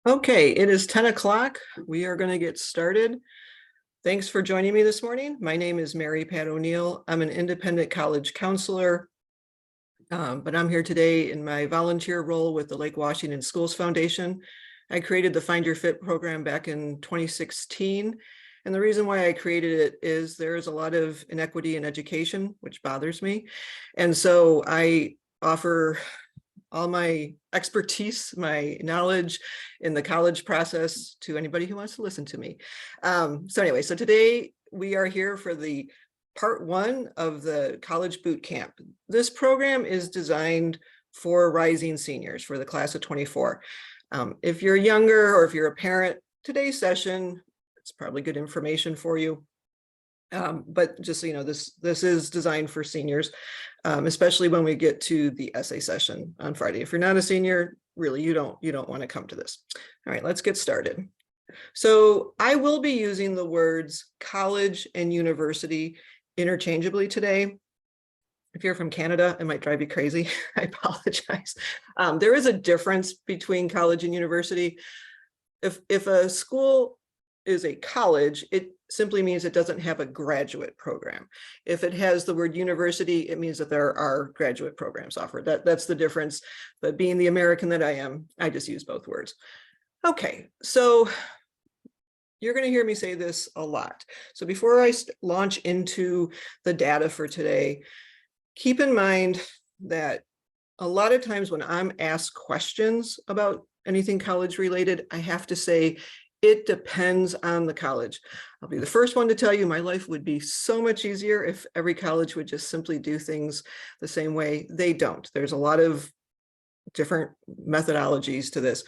Okay, it is 10 o'clock. We are going to get started. Thanks for joining me this morning. My name is Mary Pat O'Neill. I'm an independent college counselor, but I'm here today in my volunteer role with the Lake Washington Schools Foundation. I created the Find Your Fit program back in 2016. And the reason why I created it is there's a lot of inequity in education, which bothers me. And so I offer all my expertise, my knowledge in the college process to anybody who wants to listen to me. So today we are here for the part one of the college boot camp. This program is designed for rising seniors for the class of 24. If you're younger or if you're a parent, today's session, it's probably good information for you. But just so you know, this is designed for seniors, especially when we get to the essay session on Friday. If you're not a senior, really, you don't want to come to this. All right, let's get started. So I will be using the words college and university interchangeably today. If you're from Canada, it might drive you crazy. I apologize. There is a difference between college and university. If a school is a college, it simply means it doesn't have a graduate program. If it has the word university, it means that there are graduate programs offered. That's the difference. But being the American that I am, I just use both words. Okay, so you're going to hear me say this a lot. So before I launch into the data for today, keep in mind that a lot of times when I'm asked questions about anything college related, I have to say, it depends on the college. I'll be the first one to tell you my life would be so much easier if every college would just simply do things the same way. They don't. There's a lot of different methodologies to this.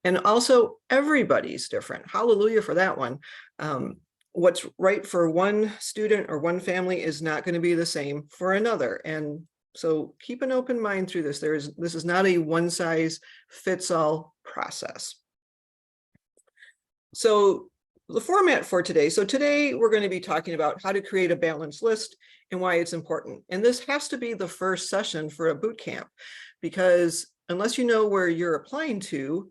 And also everybody's different. Hallelujah for that one. What's right for one student or one family is not going to be the same for another. And so keep an open mind through this. This is not a one size fits all process. So the format for today. So today we're going to be talking about how to create a balanced list and why it's important. And this has to be the first session for a boot camp, because unless you know where you're applying to,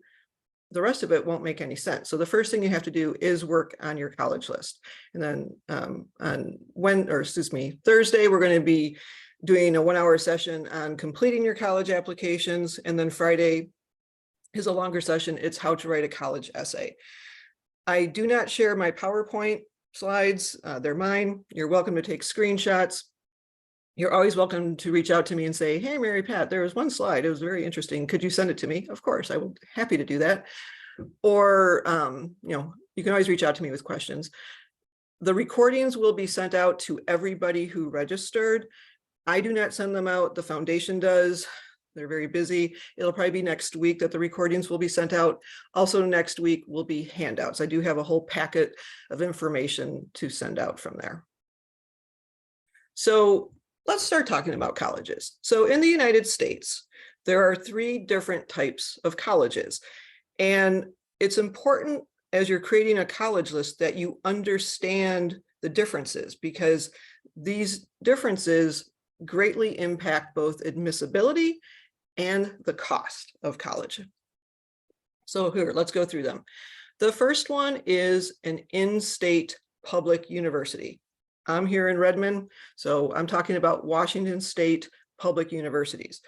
the rest of it won't make any sense. So the first thing you have to do is work on your college list. And then Thursday, we're going to be doing a 1-hour session on completing your college applications. And then Friday is a longer session. It's how to write a college essay. I do not share my PowerPoint slides. They're mine. You're welcome to take screenshots. You're always welcome to reach out to me and say, hey, Mary Pat, there was one slide. It was very interesting. Could you send it to me? Of course, I will be happy to do that. Or, you can always reach out to me with questions. The recordings will be sent out to everybody who registered. I do not send them out. The foundation does. They're very busy. It'll probably be next week that the recordings will be sent out. Also next week will be handouts. I do have a whole packet of information to send out from there. So let's start talking about colleges. So in the United States, there are 3 different types of colleges. And it's important as you're creating a college list that you understand the differences, because these differences greatly impact both admissibility and the cost of college. So here, let's go through them. The first one is an in-state public university. I'm here in Redmond, so I'm talking about Washington State public universities.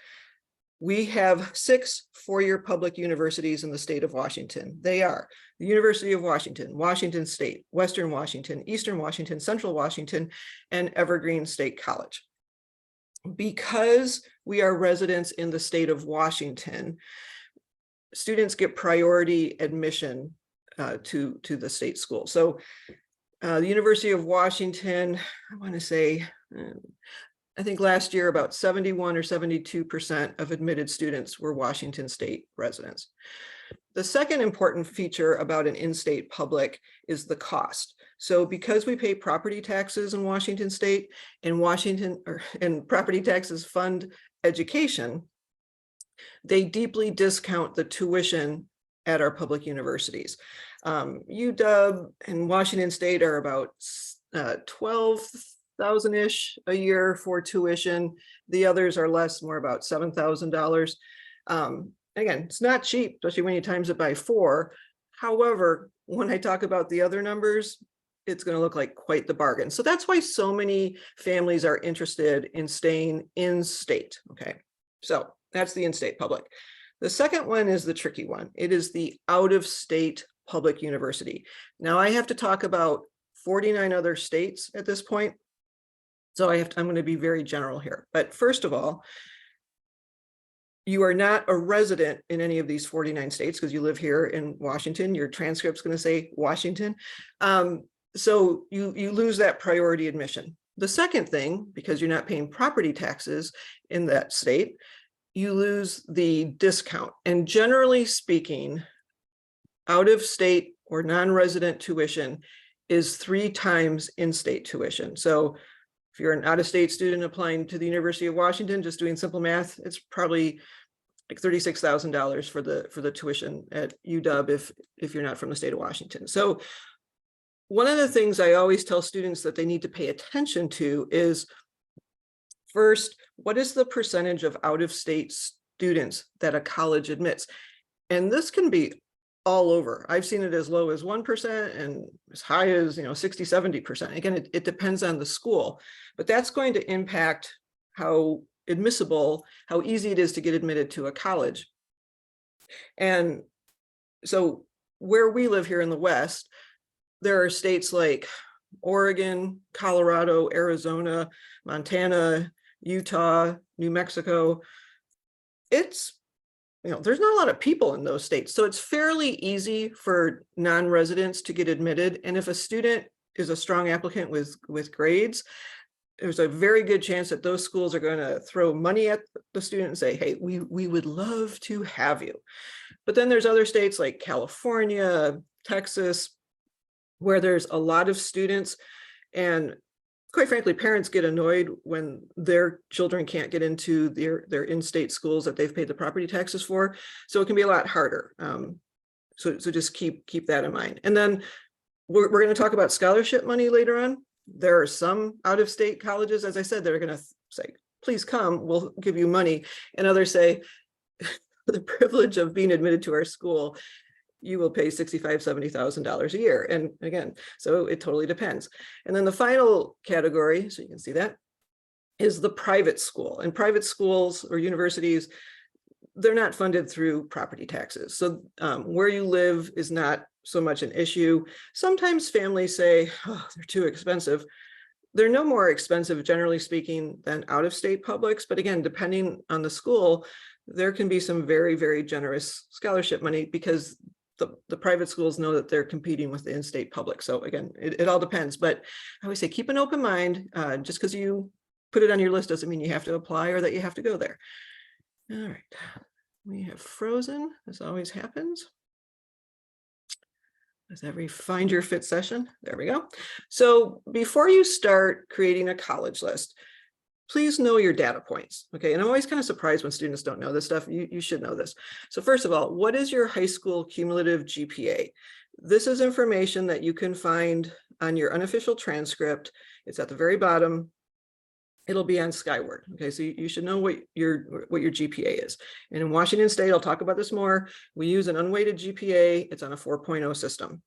We have 6 four-year public universities in the state of Washington. They are the University of Washington, Washington State, Western Washington, Eastern Washington, Central Washington, and Evergreen State College. Because we are residents in the state of Washington, students get priority admission to the state school. So the University of Washington, I want to say, I think last year about 71 or 72% of admitted students were Washington State residents. The second important feature about an in-state public is the cost. So because we pay property taxes in Washington State, and property taxes fund education, they deeply discount the tuition at our public universities. UW and Washington State are about 12,000-ish a year for tuition. The others are less, more about $7,000. again, it's not cheap, especially when you times it by 4. However, when I talk about the other numbers, it's going to look like quite the bargain. So that's why so many families are interested in staying in state. Okay, so that's the in-state public. The second one is the tricky one. It is the out-of-state public university. Now I have to talk about 49 other states at this point. So I'm going to be very general here. But first of all, you are not a resident in any of these 49 states because you live here in Washington. Your transcript's going to say Washington. So you lose that priority admission. The second thing, because you're not paying property taxes in that state, you lose the discount. And generally speaking, out-of-state or non-resident tuition is 3 times in-state tuition. So if you're an out-of-state student applying to the University of Washington, just doing simple math, it's probably like $36,000 for the tuition at UW if you're not from the state of Washington. So one of the things I always tell students that they need to pay attention to is, first, what is the percentage of out-of-state students that a college admits? And this can be all over. I've seen it as low as 1% and as high as 60, 70%. Again, it depends on the school, but that's going to impact how admissible, how easy it is to get admitted to a college. And so where we live here in the West, there are states like Oregon, Colorado, Arizona, Montana, Utah, New Mexico. It's, there's not a lot of people in those states. So it's fairly easy for non-residents to get admitted. And if a student is a strong applicant with grades, there's a very good chance that those schools are going to throw money at the student and say, hey, we would love to have you. But then there's other states like California, Texas, where there's a lot of students, and quite frankly, parents get annoyed when their children can't get into their in-state schools that they've paid the property taxes for. So it can be a lot harder. So just keep that in mind. And then we're going to talk about scholarship money later on. There are some out-of-state colleges, as I said, that are going to say, please come, we'll give you money. And others say, for the privilege of being admitted to our school, you will pay $65,000, $70,000 a year. And again, so it totally depends. And then the final category, so you can see that, is the private school. And private schools or universities, they're not funded through property taxes. So where you live is not so much an issue. Sometimes families say, oh, they're too expensive. They're no more expensive, generally speaking, than out-of-state publics. But again, depending on the school, there can be some very, very generous scholarship money because the private schools know that they're competing with the in-state public. So again, it all depends. But I always say, keep an open mind. Just because you put it on your list doesn't mean you have to apply or that you have to go there. All right, we have frozen, as always happens. As every Find Your Fit session. There we go. So before you start creating a college list, please know your data points. Okay, and I'm always kind of surprised when students don't know this stuff. You should know this. So first of all, what is your high school cumulative GPA? This is information that you can find on your unofficial transcript. It's at the very bottom. It'll be on Skyward. Okay, so you should know what your GPA is. And in Washington State, I'll talk about this more. We use an unweighted GPA. It's on a 4.0 system.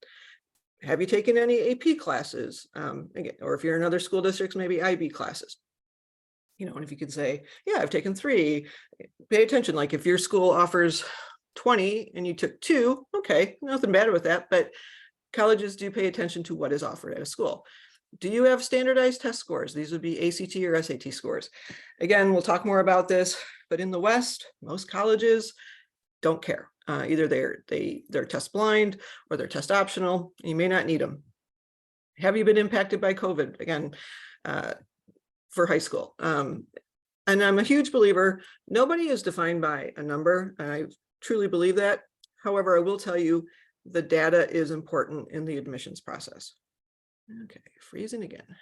Have you taken any AP classes? Again, or if you're in other school districts, maybe IB classes. And if you could say, yeah, I've taken 3, pay attention. Like if your school offers 20 and you took 2, okay, nothing bad with that. But colleges do pay attention to what is offered at a school. Do you have standardized test scores? These would be ACT or SAT scores. Again, we'll talk more about this, but in the West, most colleges don't care. Either they're test blind or they're test optional. You may not need them. Have you been impacted by COVID? Again, for high school. And I'm a huge believer, nobody is defined by a number, and I truly believe that. However, I will tell you the data is important in the admissions process. Okay, freezing again.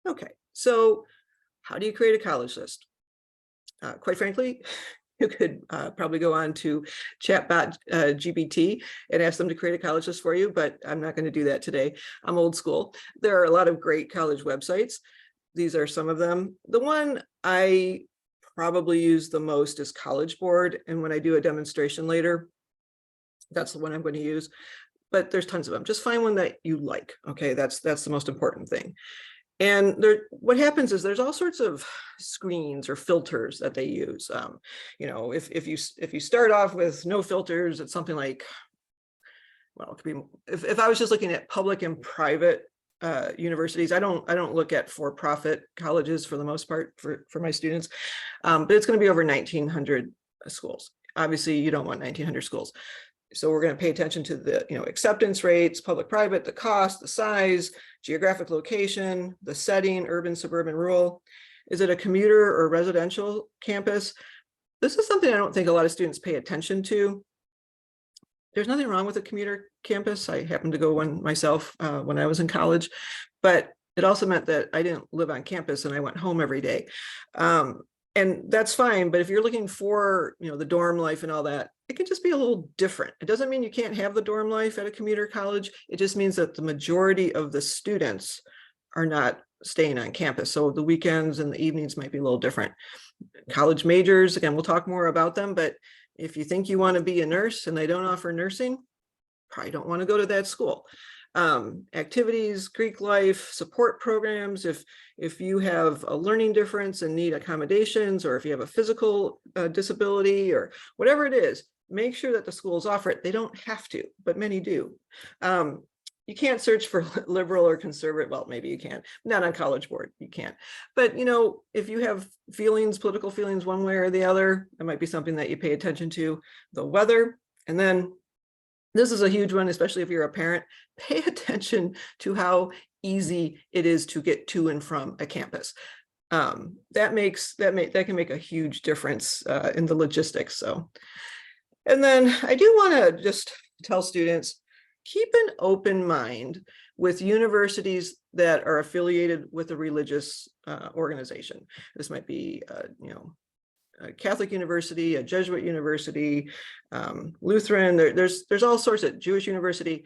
Okay, so how do you create a college list? Quite frankly, you could probably go on to chatbot GPT and ask them to create a college list for you, but I'm not going to do that today. I'm old school. There are a lot of great college websites. These are some of them. The one I probably use the most is College Board. And when I do a demonstration later, that's the one I'm going to use. But there's tons of them. Just find one that you like. Okay, that's the most important thing. And what happens is there's all sorts of screens or filters that they use. If you start off with no filters, it's something like, well, it could be, if I was just looking at public and private universities, I don't look at for-profit colleges for the most part for my students, but it's going to be over 1,900 schools. Obviously, you don't want 1,900 schools. So we're going to pay attention to the acceptance rates, public-private, the cost, the size, geographic location, the setting, urban, suburban, rural. Is it a commuter or residential campus? This is something I don't think a lot of students pay attention to. There's nothing wrong with a commuter campus. I happened to go one myself when I was in college, but it also meant that I didn't live on campus and I went home every day. And that's fine, but if you're looking for, the dorm life and all that, it can just be a little different. It doesn't mean you can't have the dorm life at a commuter college. It just means that the majority of the students are not staying on campus. So the weekends and the evenings might be a little different. College majors, again, we'll talk more about them, but if you think you want to be a nurse and they don't offer nursing, probably don't want to go to that school. Activities, Greek life, support programs, if you have a learning difference and need accommodations, or if you have a physical disability or whatever it is, make sure that the schools offer it. They don't have to, but many do. You can't search for liberal or conservative. Well, maybe you can, not on College Board, you can't. But if you have political feelings one way or the other, it might be something that you pay attention to. The weather, and then this is a huge one, especially if you're a parent. Pay attention to how easy it is to get to and from a campus. That can make a huge difference in the logistics. So, and then I do want to just tell students, keep an open mind with universities that are affiliated with a religious organization. This might be, a Catholic university, a Jesuit university, Lutheran. There's all sorts of Jewish university,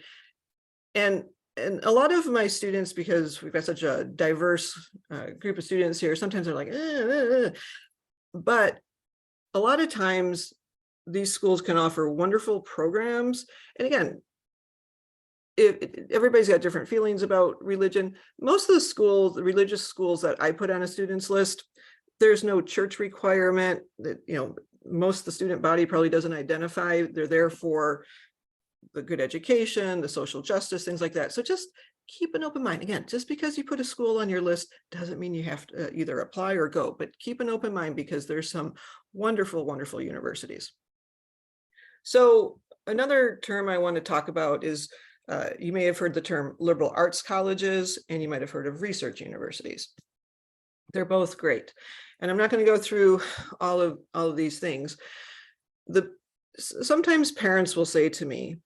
and a lot of my students, because we've got such a diverse group of students here, sometimes they're like, but a lot of times these schools can offer wonderful programs. And again, everybody's got different feelings about religion. Most of the schools, the religious schools that I put on a student's list, there's no church requirement. That most of the student body probably doesn't identify. They're there for the good education, the social justice, things like that. So just keep an open mind. Again, just because you put a school on your list doesn't mean you have to either apply or go, but keep an open mind, because there's some wonderful, wonderful universities. So another term I want to talk about is, you may have heard the term liberal arts colleges, and you might have heard of research universities. They're both great. And I'm not going to go through all of these things. Sometimes parents will say to me,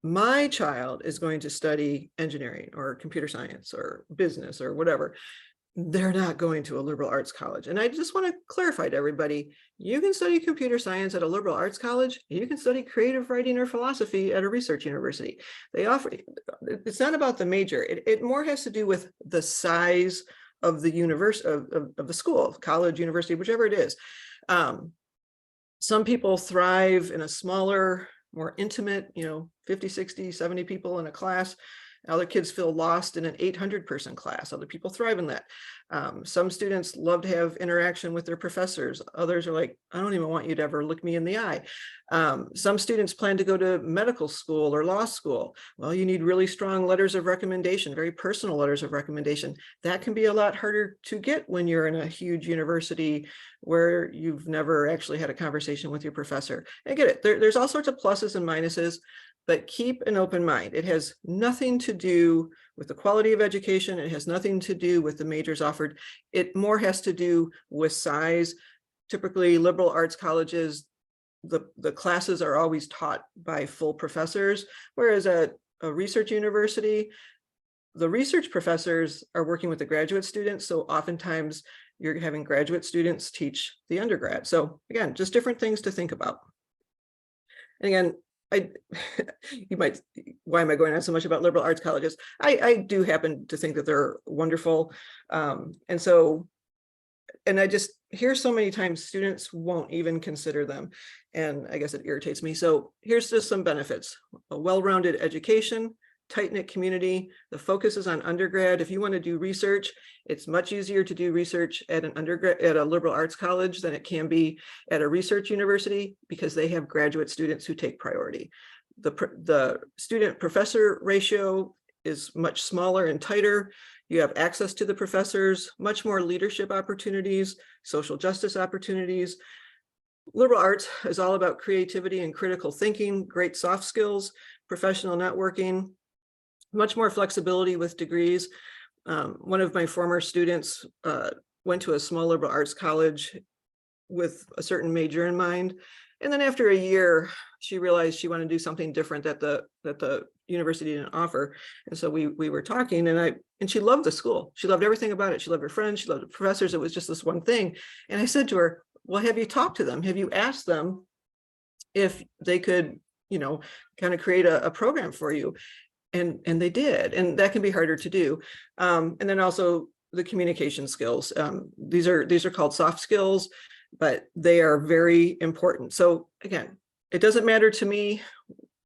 my child is going to study engineering or computer science or business or whatever. They're not going to a liberal arts college. And I just want to clarify to everybody, you can study computer science at a liberal arts college. You can study creative writing or philosophy at a research university. They offer, it's not about the major. It more has to do with the size of the of the school, college, university, whichever it is. Some people thrive in a smaller, more intimate, 50, 60, 70 people in a class. Other kids feel lost in an 800-person class. Other people thrive in that. Some students love to have interaction with their professors. Others are like, I don't even want you to ever look me in the eye. Some students plan to go to medical school or law school. Well, you need really strong letters of recommendation, very personal letters of recommendation. That can be a lot harder to get when you're in a huge university where you've never actually had a conversation with your professor. I get it. There's all sorts of pluses and minuses, but keep an open mind. It has nothing to do with the quality of education. It has nothing to do with the majors offered. It more has to do with size. Typically, liberal arts colleges, the classes are always taught by full professors, whereas at a research university, the research professors are working with the graduate students. So oftentimes you're having graduate students teach the undergrad. So again, just different things to think about. And again, you might, why am I going on so much about liberal arts colleges? I do happen to think that they're wonderful. And so and I just hear so many times students won't even consider them. And I guess it irritates me. So here's just some benefits: a well-rounded education, tight-knit community. The focus is on undergrad. If you want to do research, it's much easier to do research at an undergrad at a liberal arts college than it can be at a research university, because they have graduate students who take priority. The student professor ratio is much smaller and tighter. You have access to the professors, much more leadership opportunities, social justice opportunities. Liberal arts is all about creativity and critical thinking, great soft skills, professional networking, much more flexibility with degrees. One of my former students went to a small liberal arts college with a certain major in mind. And then after a year, she realized she wanted to do something different that the university didn't offer. And so we were talking, and she loved the school. She loved everything about it. She loved her friends. She loved the professors. It was just this one thing. And I said to her, well, have you talked to them? Have you asked them if they could, kind of create a program for you? And they did. And that can be harder to do. And then also the communication skills. These are called soft skills, but they are very important. So again, it doesn't matter to me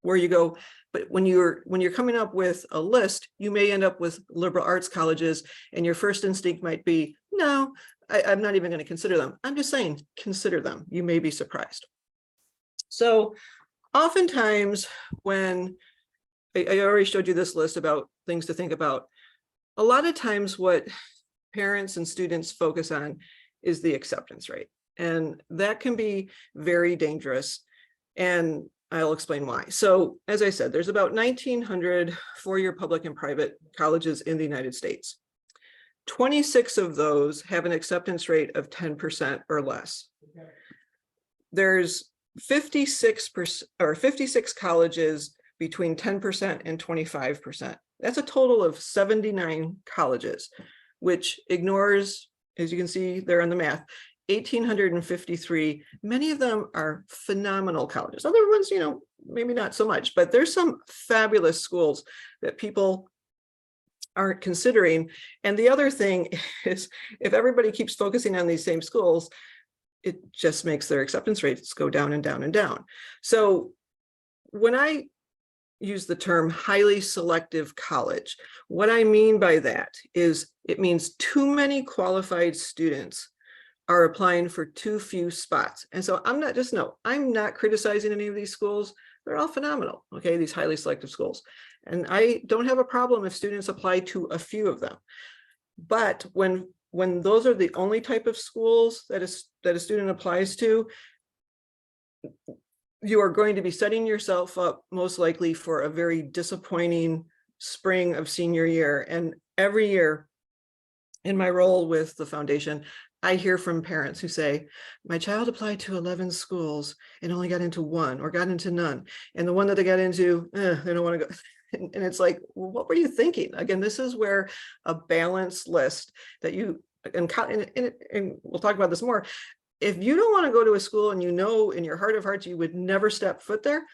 where you go, but when you're coming up with a list, you may end up with liberal arts colleges, and your first instinct might be, no, I'm not even going to consider them. I'm just saying, consider them. You may be surprised. So oftentimes when I already showed you this list about things to think about, a lot of times what parents and students focus on is the acceptance rate. And that can be very dangerous. And I'll explain why. So as I said, there's about 1,900 four-year public and private colleges in the United States. 26 of those have an acceptance rate of 10% or less. There's 56% or 56 colleges between 10% and 25%. That's a total of 79 colleges, which ignores, as you can see there on the math, 1,853. Many of them are phenomenal colleges. Other ones, maybe not so much, but there's some fabulous schools that people aren't considering. And the other thing is, if everybody keeps focusing on these same schools, it just makes their acceptance rates go down and down and down. So when I use the term highly selective college, what I mean by that is it means too many qualified students are applying for too few spots. And so I'm not criticizing any of these schools. They're all phenomenal, okay, these highly selective schools. And I don't have a problem if students apply to a few of them. But when those are the only type of schools that a student applies to, you are going to be setting yourself up most likely for a very disappointing spring of senior year. And every year in my role with the foundation, I hear from parents who say, my child applied to 11 schools and only got into one or got into none. And the one that they got into, they don't want to go. And it's like, well, what were you thinking? Again, this is where a balanced list that and we'll talk about this more. If you don't want to go to a school and in your heart of hearts you would never step foot there,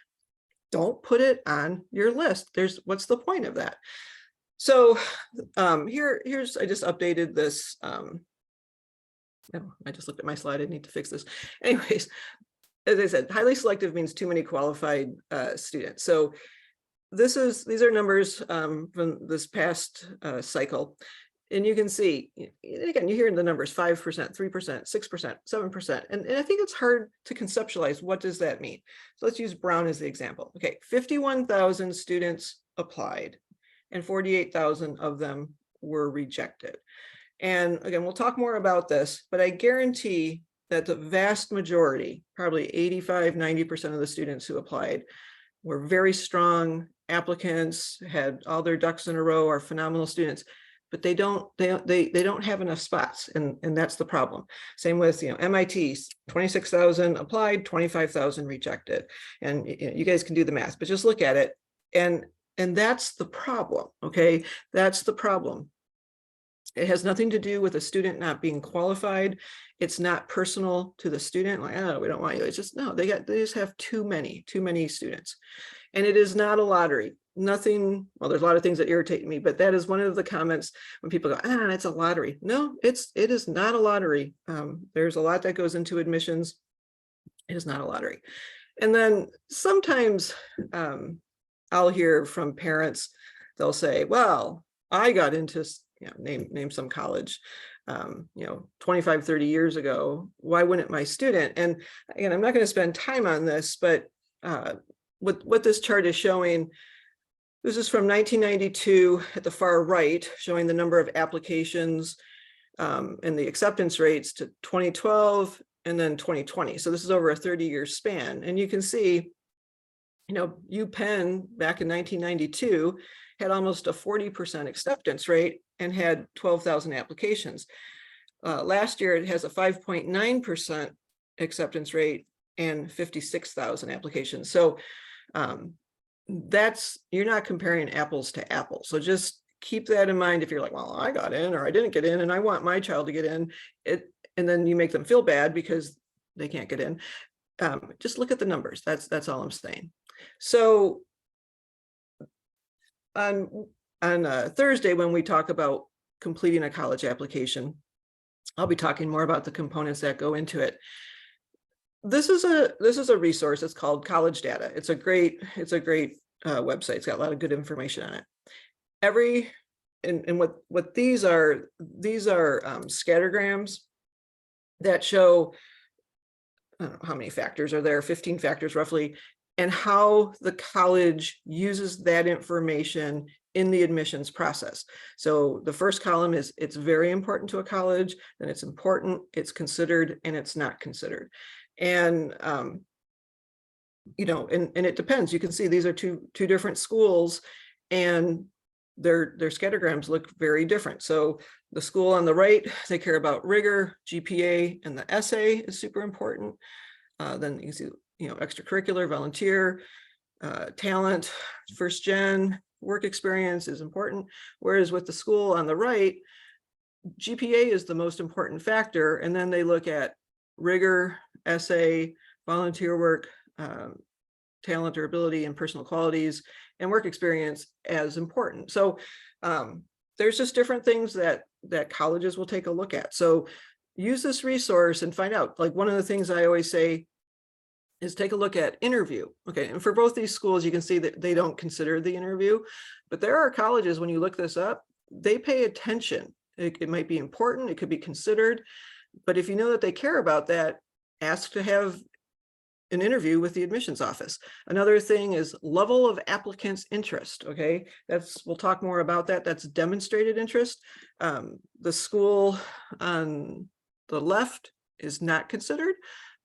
don't put it on your list. What's the point of that? So here's I just updated this. I just looked at my slide. I need to fix this. Anyways, as I said, highly selective means too many qualified students. So these are numbers from this past cycle. And you can see, again, you hear the numbers 5%, 3%, 6%, 7%. And I think it's hard to conceptualize what does that mean. So let's use Brown as the example. Okay, 51,000 students applied and 48,000 of them were rejected. And again, we'll talk more about this, but I guarantee that the vast majority, probably 85, 90% of the students who applied were very strong applicants, had all their ducks in a row, are phenomenal students, but they don't have enough spots. And that's the problem. Same with, MIT, 26,000 applied, 25,000 rejected. And you guys can do the math, but just look at it. And that's the problem. Okay. That's the problem. It has nothing to do with a student not being qualified. It's not personal to the student. Like, oh, we don't want you. It's just, no, they just have too many students. And it is not a lottery. nothing, well, there's a lot of things that irritate me, but that is one of the comments when people go, it's a lottery. No, it is not a lottery. There's a lot that goes into admissions. It is not a lottery. And then sometimes I'll hear from parents, they'll say, well, I got into, name some college, 25, 30 years ago. Why wouldn't my student? And again, I'm not going to spend time on this, but what this chart is showing, this is from 1992 at the far right, showing the number of applications and the acceptance rates to 2012 and then 2020. So this is over a 30-year span. And you can see, UPenn back in 1992 had almost a 40% acceptance rate and had 12,000 applications. Last year, it has a 5.9% acceptance rate and 56,000 applications. So you're not comparing apples to apples. So just keep that in mind. If you're like, well, I got in or I didn't get in and I want my child to get in, and then you make them feel bad because they can't get in. Just look at the numbers. That's all I'm saying. So on Thursday, when we talk about completing a college application, I'll be talking more about the components that go into it. This is a resource. It's called College Data. It's a great website. It's got a lot of good information on it. And what these are scattergrams that show, I don't know how many factors are there, 15 factors roughly, and how the college uses that information in the admissions process. So the first column is it's very important to a college, then it's important, it's considered, and it's not considered. And and it depends. You can see these are two different schools, and their scattergrams look very different. So the school on the right, they care about rigor, GPA, and the essay is super important. Then you see, extracurricular, volunteer, talent, first gen, work experience is important. Whereas with the school on the right, GPA is the most important factor. And then they look at rigor, essay, volunteer work, talent or ability, and personal qualities, and work experience as important. So there's just different things that colleges will take a look at. So use this resource and find out. Like, one of the things I always say is take a look at interview. Okay, and for both these schools, you can see that they don't consider the interview, but there are colleges, when you look this up, they pay attention. It might be important, it could be considered, but if you know that they care about that, ask to have an interview with the admissions office. Another thing is level of applicants' interest. Okay, we'll talk more about that. That's demonstrated interest. The school on the left is not considered,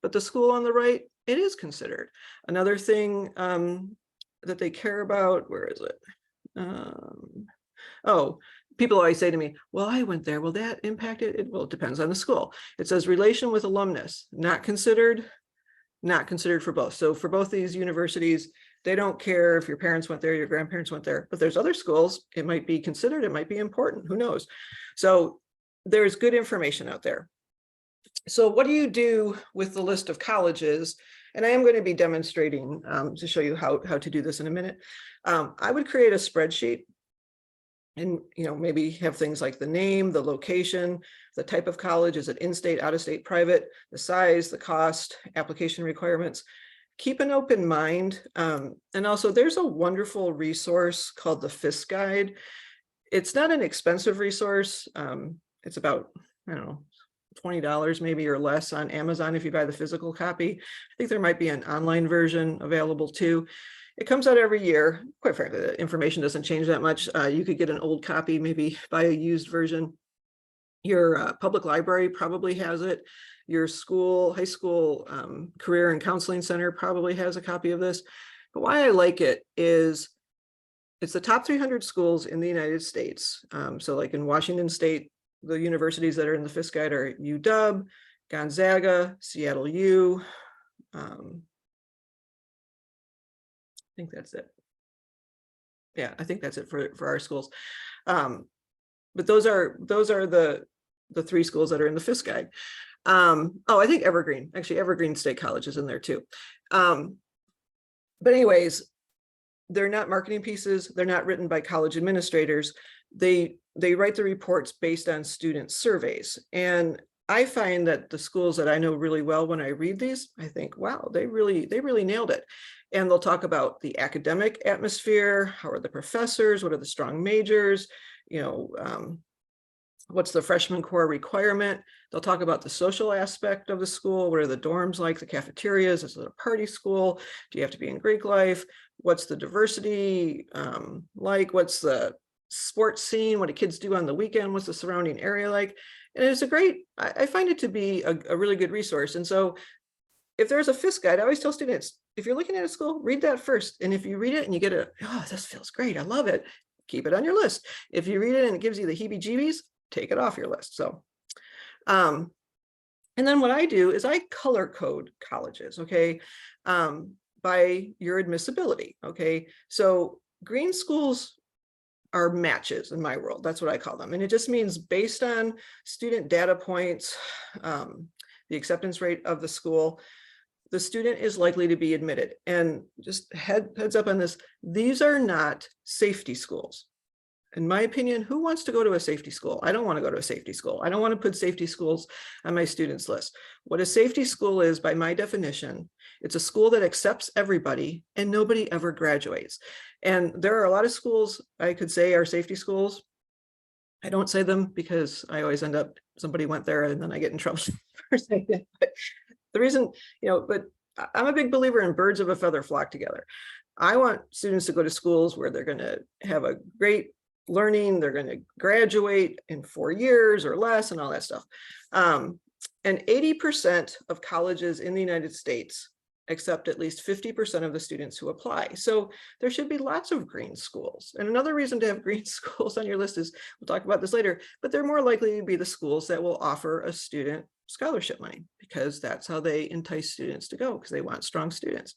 but the school on the right, it is considered. Another thing that they care about, where is it? People always say to me, well, I went there. Will that impact it? Well, it depends on the school. It says relation with alumnus, not considered for both. So for both these universities, they don't care if your parents went there, your grandparents went there, but there's other schools, it might be considered, it might be important, who knows? So there's good information out there. So what do you do with the list of colleges? And I am going to be demonstrating to show you how to do this in a minute. I would create a spreadsheet and maybe have things like the name, the location, the type of college, is it in-state, out-of-state, private, the size, the cost, application requirements. Keep an open mind. And also there's a wonderful resource called the FIS Guide. It's not an expensive resource. It's about, I don't know, $20 maybe or less on Amazon if you buy the physical copy. I think there might be an online version available too. It comes out every year. Quite frankly, the information doesn't change that much. You could get an old copy, maybe buy a used version. Your public library probably has it. Your school, high school career and counseling center probably has a copy of this. But why I like it is it's the top 300 schools in the United States. So like in Washington State, the universities that are in the FIS Guide are UW, Gonzaga, Seattle U. I think that's it. Yeah, I think that's it for our schools. But those are the three schools that are in the FIS Guide. I think Evergreen State College is in there too. But anyways, they're not marketing pieces. They're not written by college administrators. They write the reports based on student surveys. And I find that the schools that I know really well, when I read these, I think, wow, they really nailed it. And they'll talk about the academic atmosphere. How are the professors? What are the strong majors? What's the freshman core requirement? They'll talk about the social aspect of the school. What are the dorms like, the cafeterias? Is it a party school? Do you have to be in Greek life? What's the diversity like? What's the sports scene? What do kids do on the weekend? What's the surrounding area like? And it's I find it to be a really good resource. And so if there's a FISC guide, I always tell students, if you're looking at a school, read that first. And if you read it and you get oh, this feels great, I love it, keep it on your list. If you read it and it gives you the heebie-jeebies, take it off your list. So, and then what I do is I color code colleges, okay, by your admissibility, okay? So green schools are matches in my world. That's what I call them. And it just means based on student data points, the acceptance rate of the school, the student is likely to be admitted. And just heads up on this, these are not safety schools. In my opinion, who wants to go to a safety school? I don't want to go to a safety school. I don't want to put safety schools on my students list. What a safety school is, by my definition, it's a school that accepts everybody and nobody ever graduates. And there are a lot of schools I could say are safety schools. I don't say them because I always end up, somebody went there and then I get in trouble for saying it. But the reason, but I'm a big believer in birds of a feather flock together. I want students to go to schools where they're going to have a great learning, they're going to graduate in 4 years or less and all that stuff. And 80% of colleges in the United States accept at least 50% of the students who apply. So there should be lots of green schools. And another reason to have green schools on your list is, we'll talk about this later, but they're more likely to be the schools that will offer a student scholarship money, because that's how they entice students to go, because they want strong students.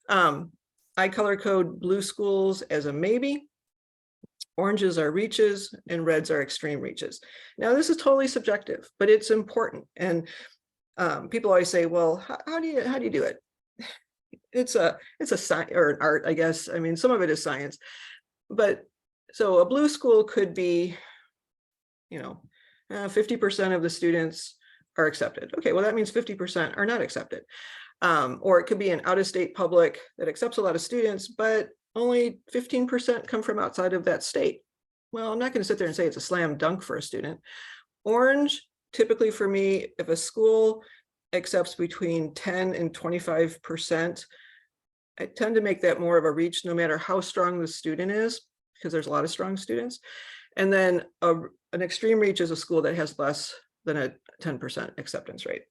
I color code blue schools as a maybe. Oranges are reaches and reds are extreme reaches. Now, this is totally subjective, but it's important. And people always say, well, how do you do it? It's a science or an art, I guess. I mean, some of it is science, but so a blue school could be, 50% of the students are accepted. Okay, well, that means 50% are not accepted. Or it could be an out-of-state public that accepts a lot of students, but only 15% come from outside of that state. Well, I'm not going to sit there and say it's a slam dunk for a student. Orange, typically for me, if a school accepts between 10 and 25%, I tend to make that more of a reach, no matter how strong the student is, because there's a lot of strong students. And then an extreme reach is a school that has less than a 10% acceptance rate.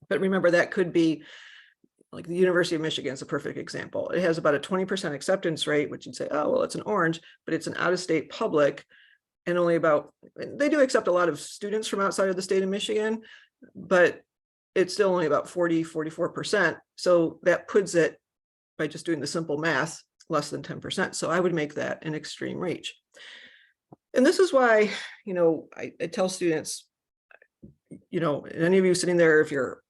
But remember, that could be like the University of Michigan is a perfect example. It has about a 20% acceptance rate, which you'd say, oh, well, it's an orange, but it's an out-of-state public, and only they do accept a lot of students from outside of the state of Michigan, but it's still only about 44%. So that puts it, by just doing the simple math, less than 10%. So I would make that an extreme reach. And this is why, I tell students, any of you sitting there, if you're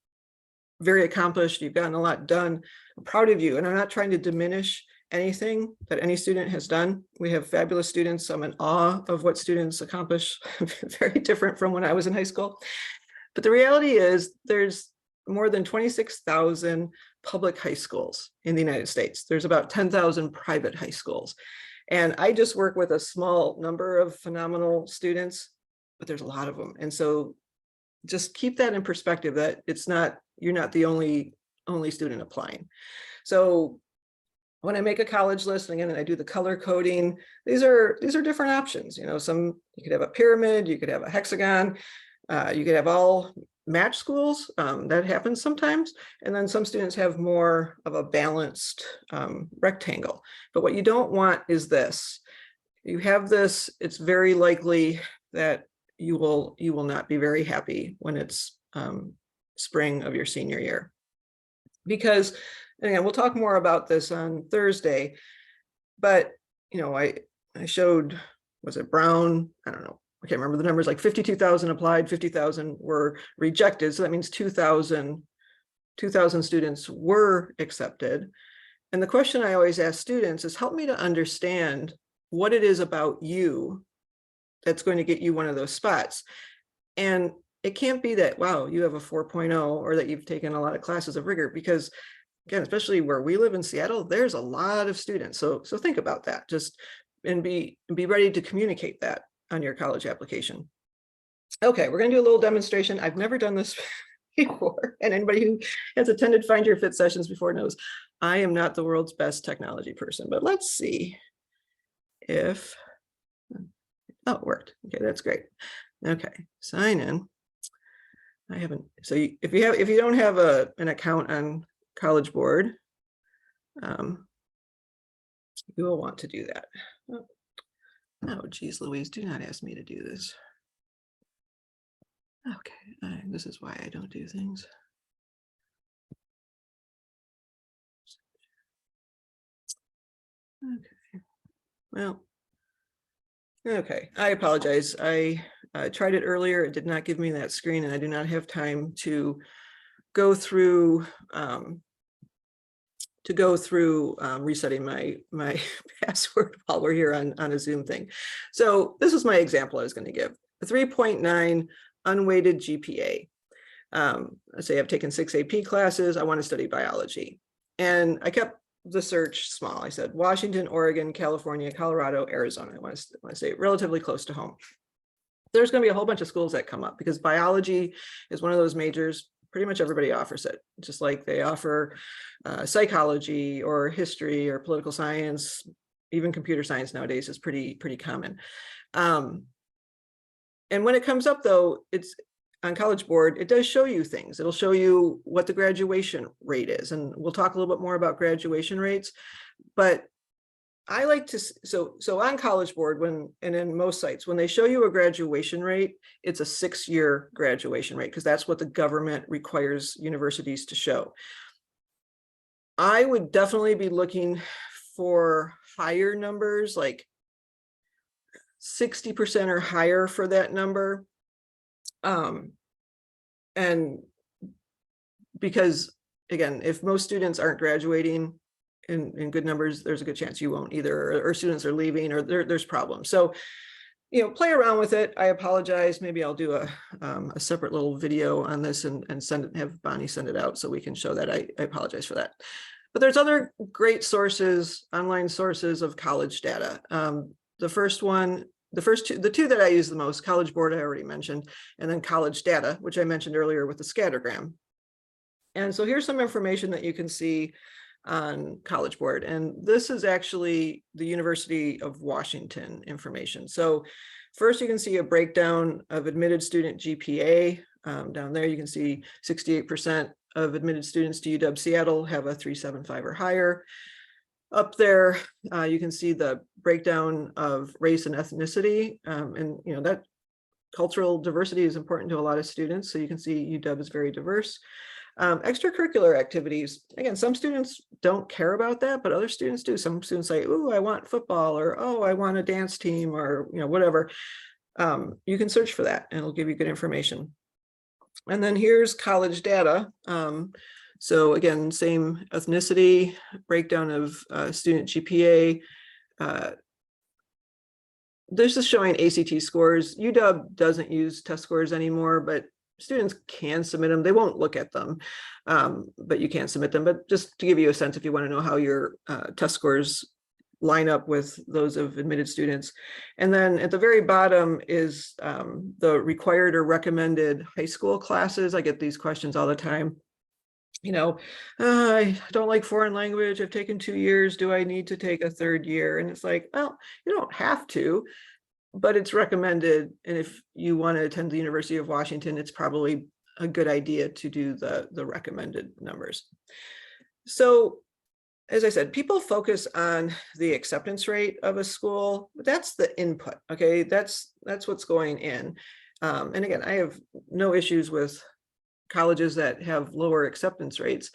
very accomplished, you've gotten a lot done, I'm proud of you. And I'm not trying to diminish anything that any student has done. We have fabulous students. I'm in awe of what students accomplish. Very different from when I was in high school. But the reality is there's more than 26,000 public high schools in the United States. There's about 10,000 private high schools. And I just work with a small number of phenomenal students, but there's a lot of them. And so just keep that in perspective, that you're not the only student applying. So when I make a college list, and again, I do the color coding, these are different options. You could have a pyramid, you could have a hexagon, you could have all match schools. That happens sometimes. And then some students have more of a balanced rectangle. But what you don't want is this. You have this, it's very likely that you will not be very happy when it's spring of your senior year. Because, again, we'll talk more about this on Thursday, but, I showed, was it Brown? I don't know. I can't remember the numbers, like 52,000 applied, 50,000 were rejected. So that means 2,000 students were accepted. And the question I always ask students is, help me to understand what it is about you that's going to get you one of those spots. And it can't be that, wow, you have a 4.0 or that you've taken a lot of classes of rigor, because again, especially where we live in Seattle, there's a lot of students. So think about that, just and be ready to communicate that on your college application. Okay, we're going to do a little demonstration. I've never done this before, and anybody who has attended Find Your Fit sessions before knows I am not the world's best technology person, but let's see if, oh, it worked. Okay, that's great. Okay, sign in. I haven't, so if you don't have an account on College Board, you will want to do that. Oh, geez, Louise, do not ask me to do this. Okay, this is why I don't do things. Okay, well, okay, I apologize. I tried it earlier. It did not give me that screen, and I do not have time to go through resetting my password while we're here on a Zoom thing. So this is my example I was going to give. A 3.9 unweighted GPA. Let's say I've taken 6 AP classes. I want to study biology. And I kept the search small. I said Washington, Oregon, California, Colorado, Arizona. I want to say relatively close to home. There's going to be a whole bunch of schools that come up because biology is one of those majors. Pretty much everybody offers it, just like they offer psychology or history or political science. Even computer science nowadays is pretty common. And when it comes up, though, it's on College Board, it does show you things. It'll show you what the graduation rate is. And we'll talk a little bit more about graduation rates. But I like to, so on College Board, and in most sites, when they show you a graduation rate, it's a 6-year graduation rate, because that's what the government requires universities to show. I would definitely be looking for higher numbers, like 60% or higher for that number. And because, again, if most students aren't graduating in good numbers, there's a good chance you won't either, or students are leaving, or there's problems. So, play around with it. I apologize. Maybe I'll do a separate little video on this and have Bonnie send it out so we can show that. I apologize for that. But there's other great sources, online sources of college data. The two that I use the most, College Board, I already mentioned, and then College Data, which I mentioned earlier with the scattergram. And so here's some information that you can see on College Board. And this is actually the University of Washington information. So first, you can see a breakdown of admitted student GPA. Down there, you can see 68% of admitted students to UW Seattle have a 3.75 or higher. Up there, you can see the breakdown of race and ethnicity, and that cultural diversity is important to a lot of students. So you can see UW is very diverse. Extracurricular activities, again, some students don't care about that, but other students do. Some students say, "Ooh, I want football," or "Oh, I want a dance team," or whatever. You can search for that, and it'll give you good information. And then here's college data. So again, same ethnicity, breakdown of student GPA. This is showing ACT scores. UW doesn't use test scores anymore, but students can submit them. They won't look at them, but you can submit them. But just to give you a sense, if you want to know how your test scores line up with those of admitted students. And then at the very bottom is the required or recommended high school classes. I get these questions all the time. I don't like foreign language. I've taken 2 years. Do I need to take a 3rd year? And it's like, well, you don't have to, but it's recommended. And if you want to attend the University of Washington, it's probably a good idea to do the recommended numbers. So as I said, people focus on the acceptance rate of a school, but that's the input. Okay, that's what's going in. And again, I have no issues with colleges that have lower acceptance rates,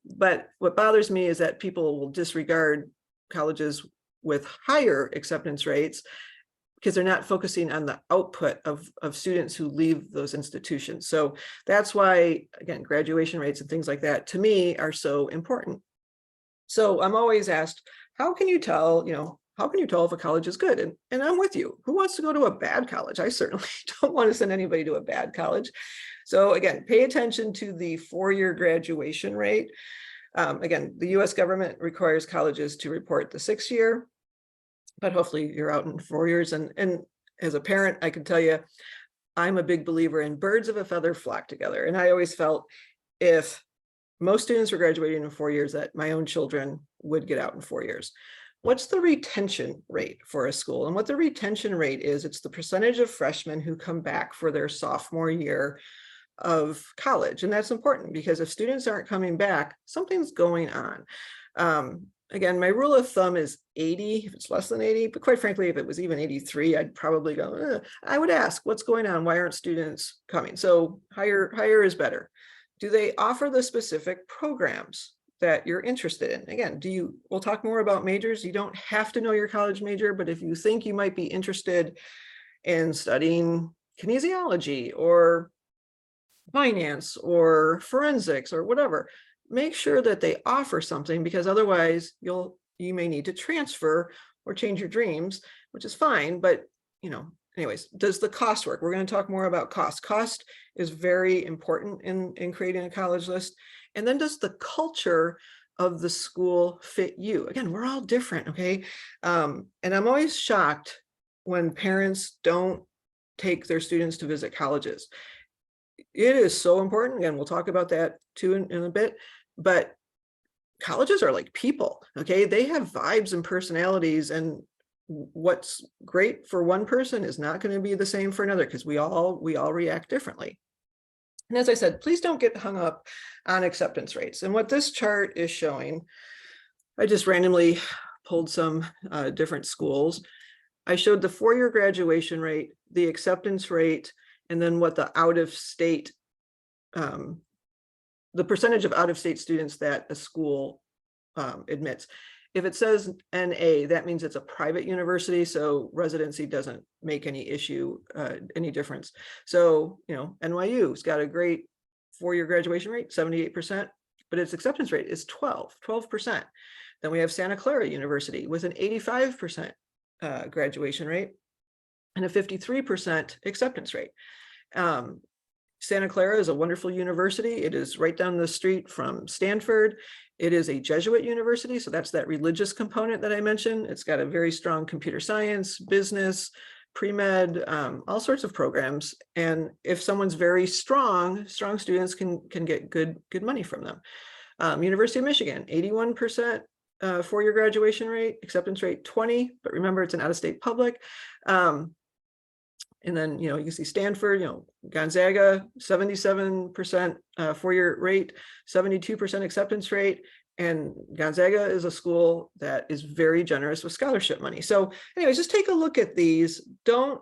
but what bothers me is that people will disregard colleges with higher acceptance rates because they're not focusing on the output of students who leave those institutions. So that's why, again, graduation rates and things like that, to me, are so important. So I'm always asked, how can you tell, how can you tell if a college is good? And I'm with you. Who wants to go to a bad college? I certainly don't want to send anybody to a bad college. So again, pay attention to the 4-year graduation rate. Again, the US government requires colleges to report the 6th year, but hopefully you're out in 4 years. And as a parent, I can tell you, I'm a big believer in birds of a feather flock together. And I always felt if most students were graduating in 4 years, that my own children would get out in 4 years. What's the retention rate for a school? And what the retention rate is, it's the percentage of freshmen who come back for their sophomore year of college. And that's important because if students aren't coming back, something's going on. Again, my rule of thumb is 80, if it's less than 80, but quite frankly, if it was even 83, I'd probably go, I would ask, what's going on? Why aren't students coming? So higher is better. Do they offer the specific programs that you're interested in? Again, we'll talk more about majors. You don't have to know your college major, but if you think you might be interested in studying kinesiology or finance or forensics or whatever, make sure that they offer something, because otherwise you may need to transfer or change your dreams, which is fine. But anyways, does the cost work? We're going to talk more about cost. Cost is very important in creating a college list. And then does the culture of the school fit you? Again, we're all different, okay? And I'm always shocked when parents don't take their students to visit colleges. It is so important. Again, we'll talk about that too in a bit, but colleges are like people, okay? They have vibes and personalities, and what's great for one person is not going to be the same for another, because we all react differently. And as I said, please don't get hung up on acceptance rates. And what this chart is showing, I just randomly pulled some different schools. I showed the 4-year graduation rate, the acceptance rate, and then what the out-of-state, the percentage of out-of-state students that a school admits. If it says NA, that means it's a private university, so residency doesn't make any difference. So, NYU's got a great 4-year graduation rate, 78%, but its acceptance rate is 12%. Then we have Santa Clara University with an 85% graduation rate and a 53% acceptance rate. Santa Clara is a wonderful university. It is right down the street from Stanford. It is a Jesuit university, so that's that religious component that I mentioned. It's got a very strong computer science, business, pre-med, all sorts of programs. And if someone's very strong students can get good money from them. University of Michigan, 81% 4-year graduation rate, acceptance rate 20, but remember it's an out-of-state public. And then, you can see Stanford, Gonzaga, 77% 4-year rate, 72% acceptance rate. And Gonzaga is a school that is very generous with scholarship money. So anyways, just take a look at these. Don't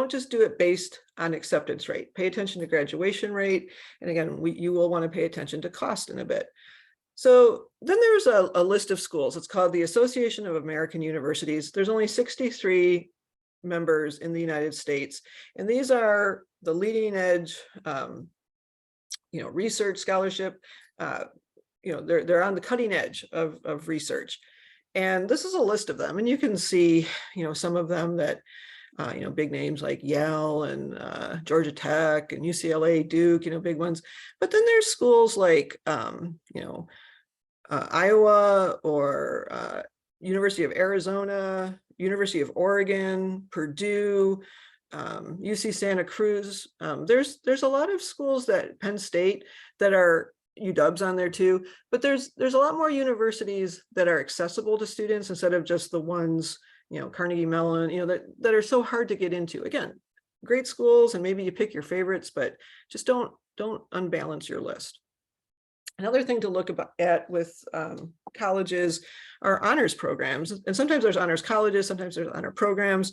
just do it based on acceptance rate. Pay attention to graduation rate. And again, you will want to pay attention to cost in a bit. So then there's a list of schools. It's called the Association of American Universities. There's only 63 members in the United States, and these are the leading edge, research scholarship. They're on the cutting edge of research, and this is a list of them. And you can see, some of them that, big names like Yale and Georgia Tech and UCLA, Duke, big ones. But then there's schools like, Iowa or University of Arizona, University of Oregon, Purdue, UC Santa Cruz. There's a lot of schools that Penn State that are UW's on there too, but there's a lot more universities that are accessible to students instead of just the ones, Carnegie Mellon, that are so hard to get into. Again, great schools, and maybe you pick your favorites, but just don't unbalance your list. Another thing to look at with colleges are honors programs. And sometimes there's honors colleges, sometimes there's honor programs.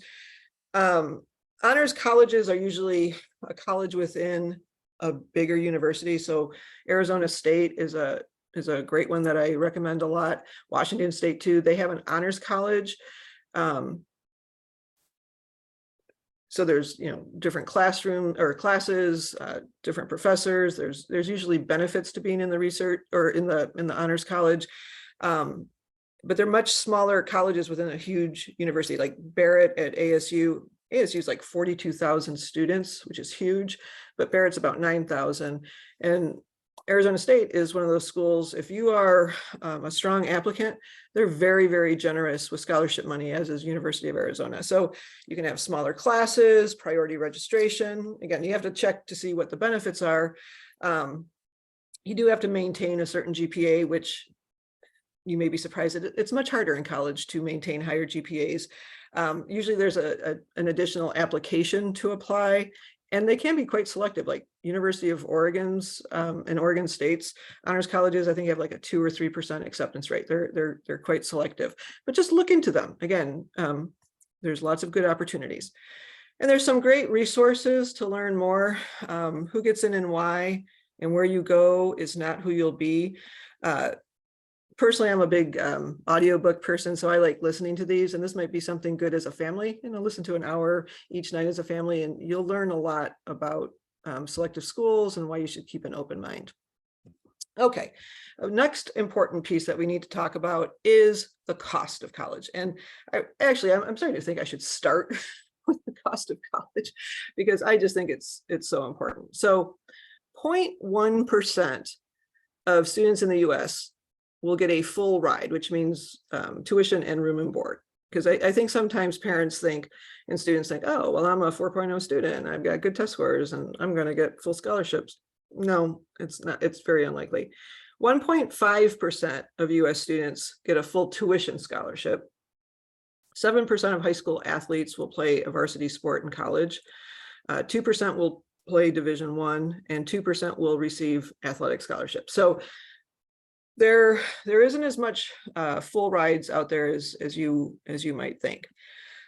Honors colleges are usually a college within a bigger university. So Arizona State is a great one that I recommend a lot. Washington State too, they have an honors college. So there's, different classroom or classes, different professors. There's usually benefits to being in the research or in the honors college. but they're much smaller colleges within a huge university, like Barrett at ASU. ASU is like 42,000 students, which is huge, but Barrett's about 9,000. And Arizona State is one of those schools, if you are a strong applicant, they're very, very generous with scholarship money, as is University of Arizona. So you can have smaller classes, priority registration. Again, you have to check to see what the benefits are. You do have to maintain a certain GPA, which you may be surprised that it's much harder in college to maintain higher GPAs. Usually there's an additional application to apply, and they can be quite selective, like University of Oregon's and Oregon State's honors colleges, I think have like a 2 or 3% acceptance rate. They're quite selective, but just look into them. Again, there's lots of good opportunities. And there's some great resources to learn more. Who gets in and why, and where you go is not who you'll be. Personally, I'm a big audiobook person, so I like listening to these, and this might be something good as a family. Listen to an hour each night as a family, and you'll learn a lot about selective schools and why you should keep an open mind. Okay, next important piece that we need to talk about is the cost of college. And I'm starting to think I should start with the cost of college, because I just think it's so important. So 0.1% of students in the US will get a full ride, which means tuition and room and board. Because I think sometimes parents think and students think, oh, well, I'm a 4.0 student, I've got good test scores, and I'm going to get full scholarships. No, it's not. It's very unlikely. 1.5% of US students get a full tuition scholarship. 7% of high school athletes will play a varsity sport in college. 2% will play Division I, and 2% will receive athletic scholarships. So there isn't as much full rides out there as you might think.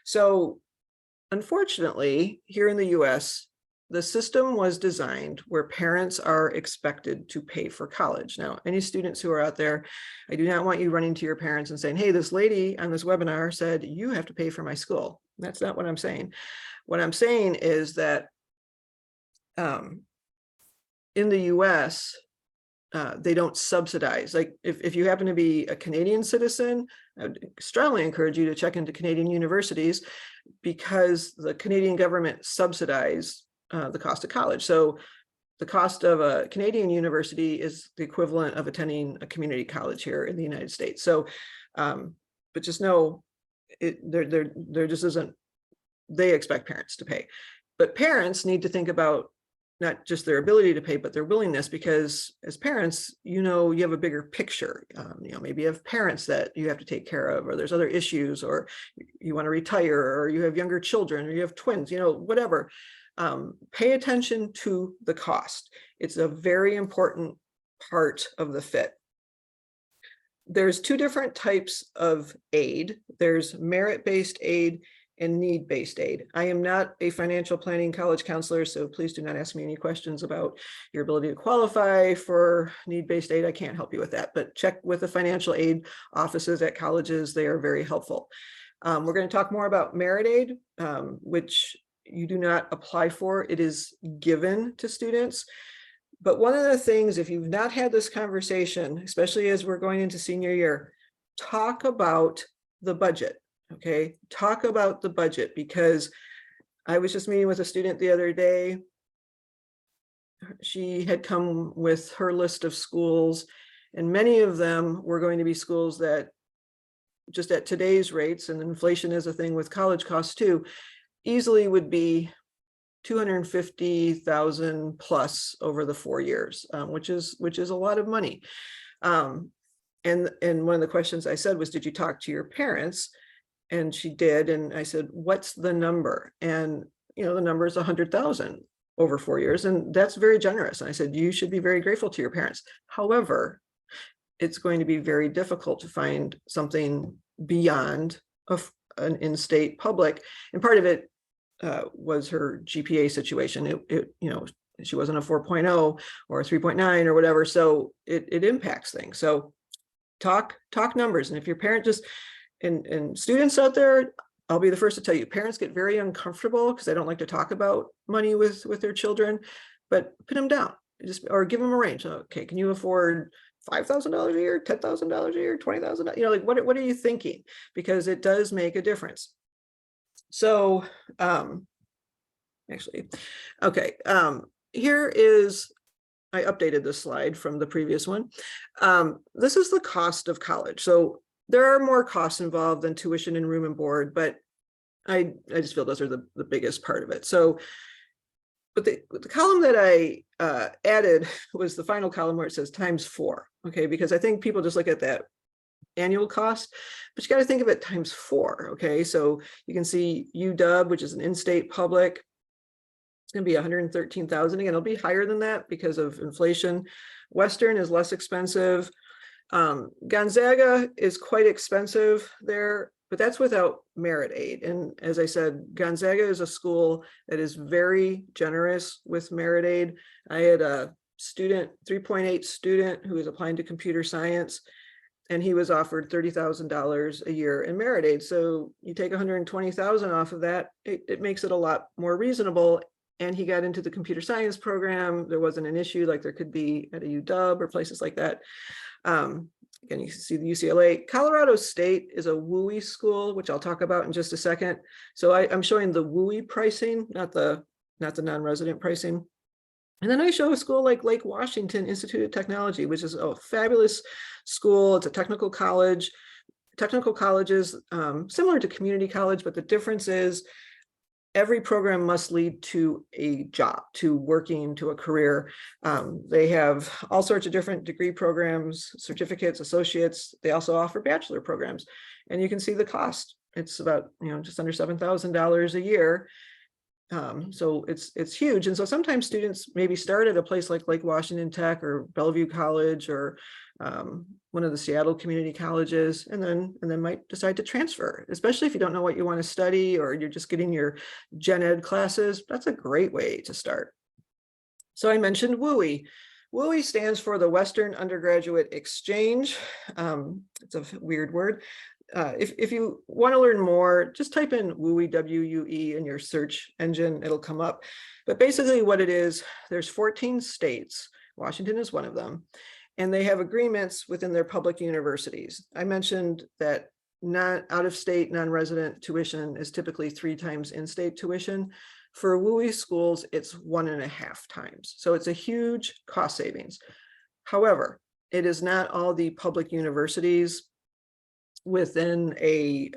So unfortunately, here in the US, the system was designed where parents are expected to pay for college. Now, any students who are out there, I do not want you running to your parents and saying, hey, this lady on this webinar said you have to pay for my school. That's not what I'm saying. What I'm saying is that in the US, they don't subsidize. Like if you happen to be a Canadian citizen, I would strongly encourage you to check into Canadian universities, because the Canadian government subsidizes the cost of college. So the cost of a Canadian university is the equivalent of attending a community college here in the United States. So, but just know, there just isn't, they expect parents to pay. But parents need to think about not just their ability to pay, but their willingness, because as parents, you have a bigger picture. Maybe you have parents that you have to take care of, or there's other issues, or you want to retire, or you have younger children, or you have twins, whatever. Pay attention to the cost. It's a very important part of the fit. There's two different types of aid. There's merit-based aid and need-based aid. I am not a financial planning college counselor, so please do not ask me any questions about your ability to qualify for need-based aid. I can't help you with that, but check with the financial aid offices at colleges. They are very helpful. We're going to talk more about merit aid, which you do not apply for. It is given to students. But one of the things, if you've not had this conversation, especially as we're going into senior year, talk about the budget. Okay, talk about the budget, because I was just meeting with a student the other day. She had come with her list of schools, and many of them were going to be schools that, just at today's rates, and inflation is a thing with college costs too, easily would be $250,000 plus over the 4 years, which is a lot of money. And one of the questions I said was, did you talk to your parents? And she did. And I said, what's the number? And, the number is 100,000 over 4 years. And that's very generous. And I said, you should be very grateful to your parents. However, it's going to be very difficult to find something beyond an in-state public. And part of it was her GPA situation. She wasn't a 4.0 or a 3.9 or whatever. So it impacts things. So talk numbers. And if your parent just, and students out there, I'll be the first to tell you, parents get very uncomfortable because they don't like to talk about money with their children, but put them down, or give them a range. Okay, can you afford $5,000 a year, $10,000 a year, $20,000, you know, like what are you thinking? Because it does make a difference. So actually, okay, here is, I updated this slide from the previous one. This is the cost of college. So there are more costs involved than tuition and room and board, but I just feel those are the biggest part of it. So, but the column that I added was the final column where it says ×4, okay? Because I think people just look at that annual cost, but you got to think of it ×4, okay? So you can see UW, which is an in-state public, it's going to be 113,000. Again, it'll be higher than that because of inflation. Western is less expensive. Gonzaga is quite expensive there, but that's without merit aid. And as I said, Gonzaga is a school that is very generous with merit aid. I had a student, 3.8 student, who was applying to computer science, and he was offered $30,000 a year in merit aid. So you take 120,000 off of that, it makes it a lot more reasonable. And he got into the computer science program. There wasn't an issue like there could be at a UW or places like that. Again, you can see the UCLA. Colorado State is a WUI school, which I'll talk about in just a second. So I'm showing the WUI pricing, not the non-resident pricing. And then I show a school like Lake Washington Institute of Technology, which is a fabulous school. It's a technical college. Technical colleges, similar to community college, but the difference is every program must lead to a job, to working, to a career. They have all sorts of different degree programs, certificates, associates. They also offer bachelor programs. And you can see the cost. It's about, just under $7,000 a year. So it's huge. And so sometimes students maybe start at a place like Lake Washington Tech or Bellevue College or one of the Seattle community colleges, and then might decide to transfer, especially if you don't know what you want to study or you're just getting your gen ed classes. That's a great way to start. So I mentioned WUI. WUI stands for the Western Undergraduate Exchange. It's a weird word. If you want to learn more, just type in WUI, W-U-E, in your search engine, it'll come up. But basically what it is, there's 14 states, Washington is one of them, and they have agreements within their public universities. I mentioned that not out-of-state, non-resident tuition is typically 3 times in-state tuition. For WUI schools, it's 1.5 times. So it's a huge cost savings. However, it is not all the public universities within the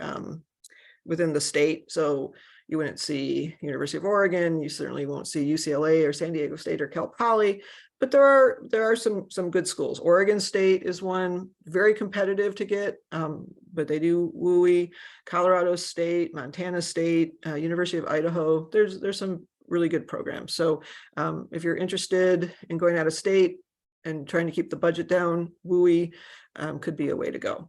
state. So you wouldn't see University of Oregon, you certainly won't see UCLA or San Diego State or Cal Poly, but there are some good schools. Oregon State is one, very competitive to get, but they do WUI. Colorado State, Montana State, University of Idaho, there's some really good programs. So if you're interested in going out of state and trying to keep the budget down, WUI could be a way to go.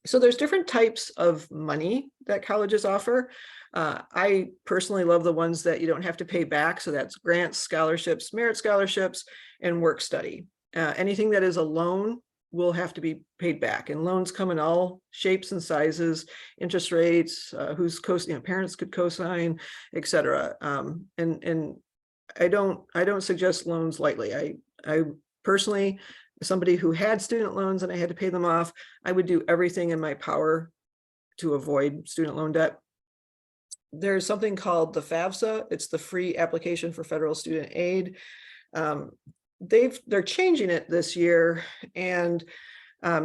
So there's different types of money that colleges offer. I personally love the ones that you don't have to pay back. So that's grants, scholarships, merit scholarships, and work study. Anything that is a loan will have to be paid back. And loans come in all shapes and sizes, interest rates, parents could co-sign, et cetera. And I don't suggest loans lightly. I personally, somebody who had student loans and I had to pay them off, I would do everything in my power to avoid student loan debt. There's something called the FAFSA. It's the Free Application for Federal Student Aid. They're changing it this year, and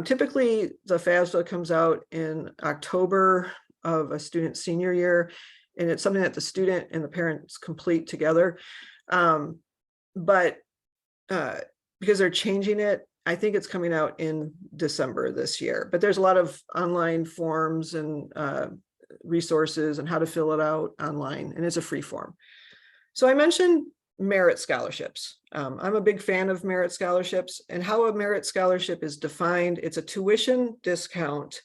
typically the FAFSA comes out in October of a student's senior year, and it's something that the student and the parents complete together. But because they're changing it, I think it's coming out in December this year. But there's a lot of online forms and resources and how to fill it out online, and it's a free form. So I mentioned merit scholarships. I'm a big fan of merit scholarships, and how a merit scholarship is defined. It's a tuition discount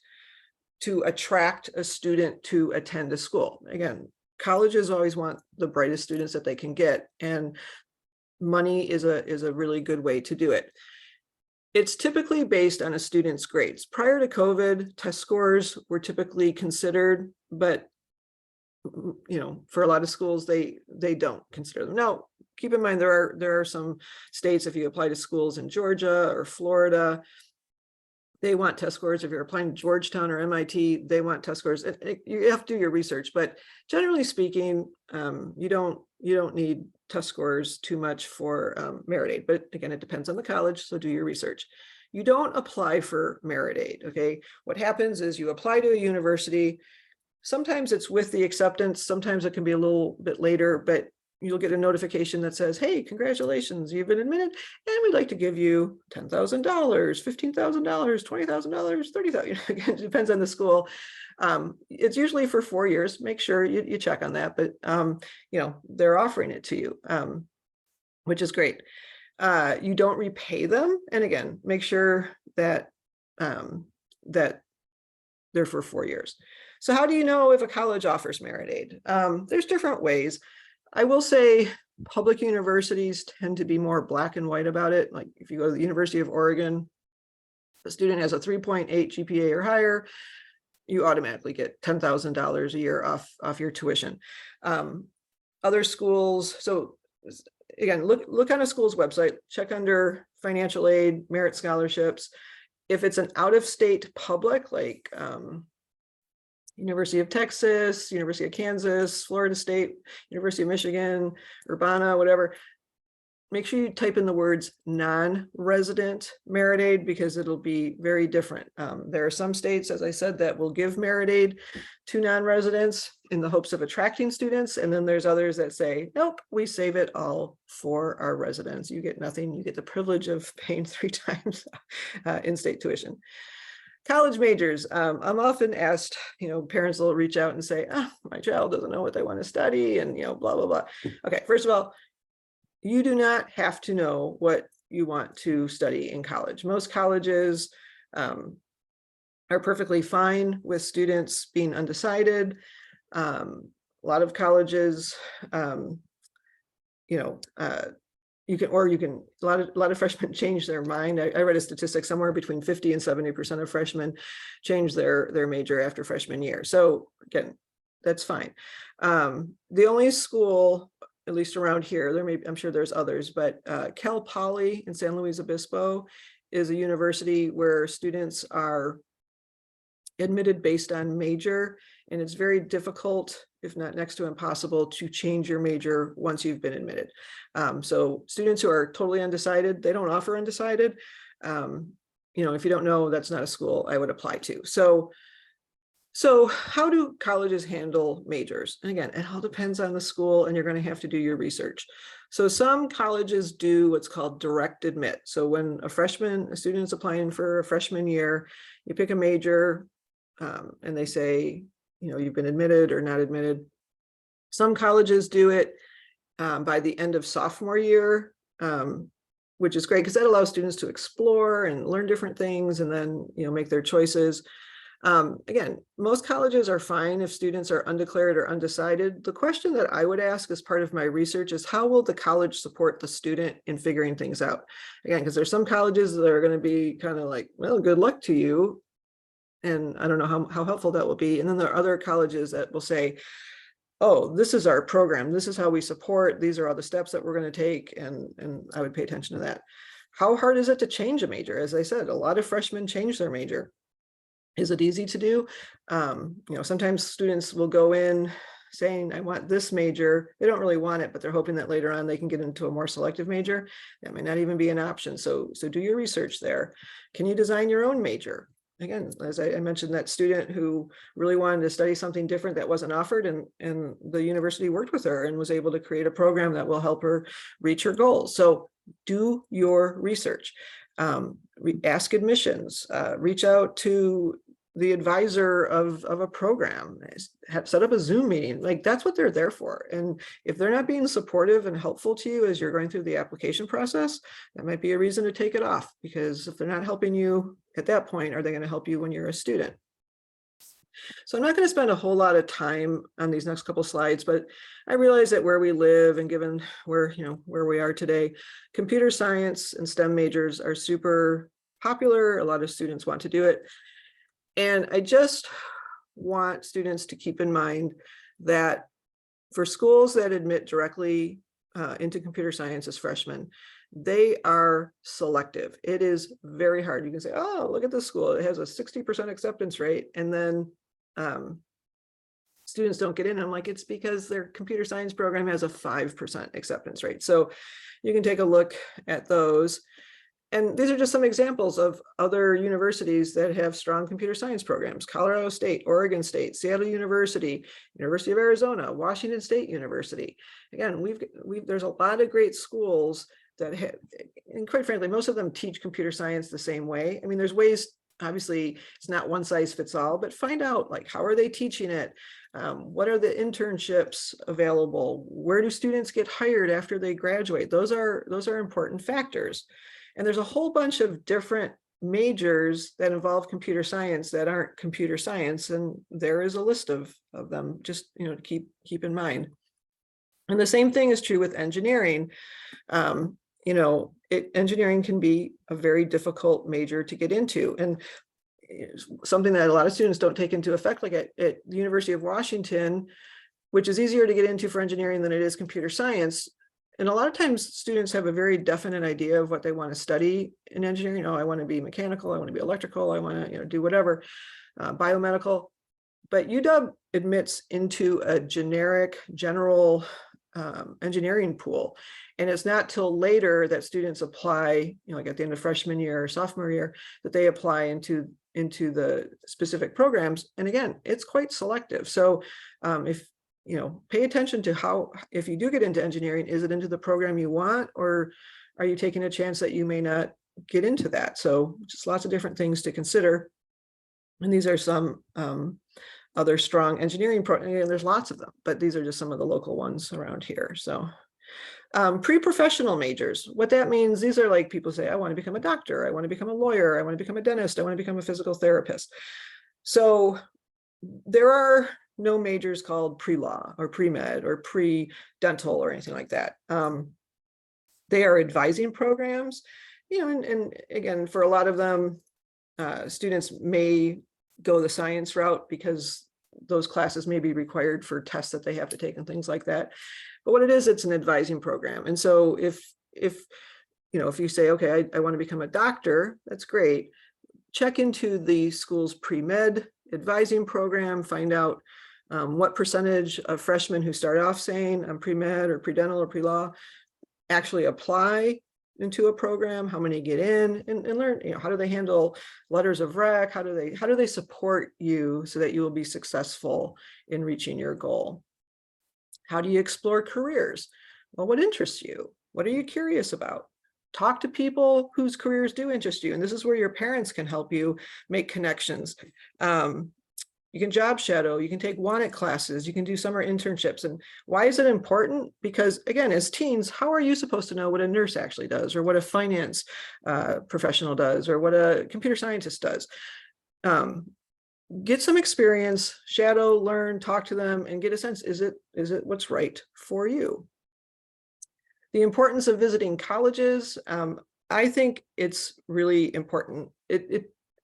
to attract a student to attend a school. Again, colleges always want the brightest students that they can get, and money is a really good way to do it. It's typically based on a student's grades. Prior to COVID, test scores were typically considered, but for a lot of schools, they don't consider them. Now, keep in mind there are some states, if you apply to schools in Georgia or Florida, they want test scores. If you're applying to Georgetown or MIT, they want test scores. You have to do your research, but generally speaking, you don't need test scores too much for merit aid. But again, it depends on the college, so do your research. You don't apply for merit aid, okay? What happens is you apply to a university. Sometimes it's with the acceptance. Sometimes it can be a little bit later, but you'll get a notification that says, hey, congratulations, you've been admitted, and we'd like to give you $10,000, $15,000, $20,000, $30,000. Again, it depends on the school. It's usually for 4 years. Make sure you check on that, but they're offering it to you, which is great. You don't repay them, and again, make sure that that they're for 4 years. So how do you know if a college offers merit aid? There's different ways. I will say public universities tend to be more black and white about it. Like if you go to the University of Oregon, the student has a 3.8 GPA or higher, you automatically get $10,000 a year off your tuition. Other schools, so again, look on a school's website, check under financial aid, merit scholarships. If it's an out-of-state public, like University of Texas, University of Kansas, Florida State, University of Michigan, Urbana, whatever, make sure you type in the words non-resident merit aid, because it'll be very different. There are some states, as I said, that will give merit aid to non-residents in the hopes of attracting students. And then there's others that say, nope, we save it all for our residents. You get nothing. You get the privilege of paying 3 times in-state tuition. College majors, I'm often asked, parents will reach out and say, oh, my child doesn't know what they want to study, and blah, blah, blah. Okay, first of all, you do not have to know what you want to study in college. Most colleges are perfectly fine with students being undecided. A lot of colleges, a lot of freshmen change their mind. I read a statistic somewhere between 50 and 70% of freshmen change their major after freshman year. So again, that's fine. The only school, at least around here, I'm sure there's others, but Cal Poly in San Luis Obispo is a university where students are admitted based on major, and it's very difficult, if not next to impossible, to change your major once you've been admitted. So students who are totally undecided, they don't offer undecided. If you don't know, that's not a school I would apply to. So how do colleges handle majors? And again, it all depends on the school, and you're going to have to do your research. So some colleges do what's called direct admit. So when a student is applying for a freshman year, you pick a major, and they say, you've been admitted or not admitted. Some colleges do it by the end of sophomore year, which is great because that allows students to explore and learn different things and then, make their choices. Again, most colleges are fine if students are undeclared or undecided. The question that I would ask as part of my research is, how will the college support the student in figuring things out? Again, because there's some colleges that are going to be kind of like, well, good luck to you. And I don't know how helpful that will be. And then there are other colleges that will say, oh, this is our program. This is how we support. These are all the steps that we're going to take. And I would pay attention to that. How hard is it to change a major? As I said, a lot of freshmen change their major. Is it easy to do? Sometimes students will go in saying, I want this major. They don't really want it, but they're hoping that later on they can get into a more selective major. That may not even be an option. So do your research there. Can you design your own major? Again, as I mentioned, that student who really wanted to study something different that wasn't offered, and the university worked with her and was able to create a program that will help her reach her goals. So do your research. Ask admissions, reach out to the advisor of a program, set up a Zoom meeting. Like, that's what they're there for. And if they're not being supportive and helpful to you as you're going through the application process, that might be a reason to take it off, because if they're not helping you at that point, are they going to help you when you're a student? So I'm not going to spend a whole lot of time on these next couple slides, but I realize that where we live and given where we are today, computer science and STEM majors are super popular. A lot of students want to do it. And I just want students to keep in mind that for schools that admit directly into computer science as freshmen, they are selective. It is very hard. You can say, oh, look at this school. It has a 60% acceptance rate. And then students don't get in. I'm like, it's because their computer science program has a 5% acceptance rate. So you can take a look at those. And these are just some examples of other universities that have strong computer science programs: Colorado State, Oregon State, Seattle University, University of Arizona, Washington State University. Again, there's a lot of great schools that have, and quite frankly, most of them teach computer science the same way. I mean, there's ways, obviously, it's not one size fits all, but find out, like, how are they teaching it? What are the internships available? Where do students get hired after they graduate? Those are important factors. And there's a whole bunch of different majors that involve computer science that aren't computer science, and there is a list of them, just to keep in mind. And the same thing is true with engineering. Engineering can be a very difficult major to get into, and something that a lot of students don't take into effect, like at the University of Washington, which is easier to get into for engineering than it is computer science. And a lot of times students have a very definite idea of what they want to study in engineering. Oh, I want to be mechanical, I want to be electrical, I want to do whatever, biomedical. But UW admits into a general engineering pool. And it's not till later that students apply, like at the end of freshman year or sophomore year, that they apply into the specific programs. And again, it's quite selective. So if pay attention to how, if you do get into engineering, is it into the program you want, or are you taking a chance that you may not get into that? So just lots of different things to consider. And these are some other strong engineering programs. There's lots of them, but these are just some of the local ones around here. So pre-professional majors, what that means, these are like people say, I want to become a doctor, I want to become a lawyer, I want to become a dentist, I want to become a physical therapist. So there are no majors called pre-law or pre-med or pre-dental or anything like that. They are advising programs, and again, for a lot of them, students may go the science route because those classes may be required for tests that they have to take and things like that. But what it is, it's an advising program. And so if you say, okay, I want to become a doctor, that's great. Check into the school's pre-med advising program, find out what percentage of freshmen who start off saying I'm pre-med or pre-dental or pre-law actually apply into a program, how many get in, and learn, how do they handle letters of rec, how do they support you so that you will be successful in reaching your goal. How do you explore careers? Well, what interests you? What are you curious about? Talk to people whose careers do interest you. And this is where your parents can help you make connections. You can job shadow, you can take wanted classes, you can do summer internships. And why is it important? Because again, as teens, how are you supposed to know what a nurse actually does, or what a finance professional does, or what a computer scientist does? Get some experience, shadow, learn, talk to them, and get a sense, is it what's right for you? The importance of visiting colleges, I think it's really important.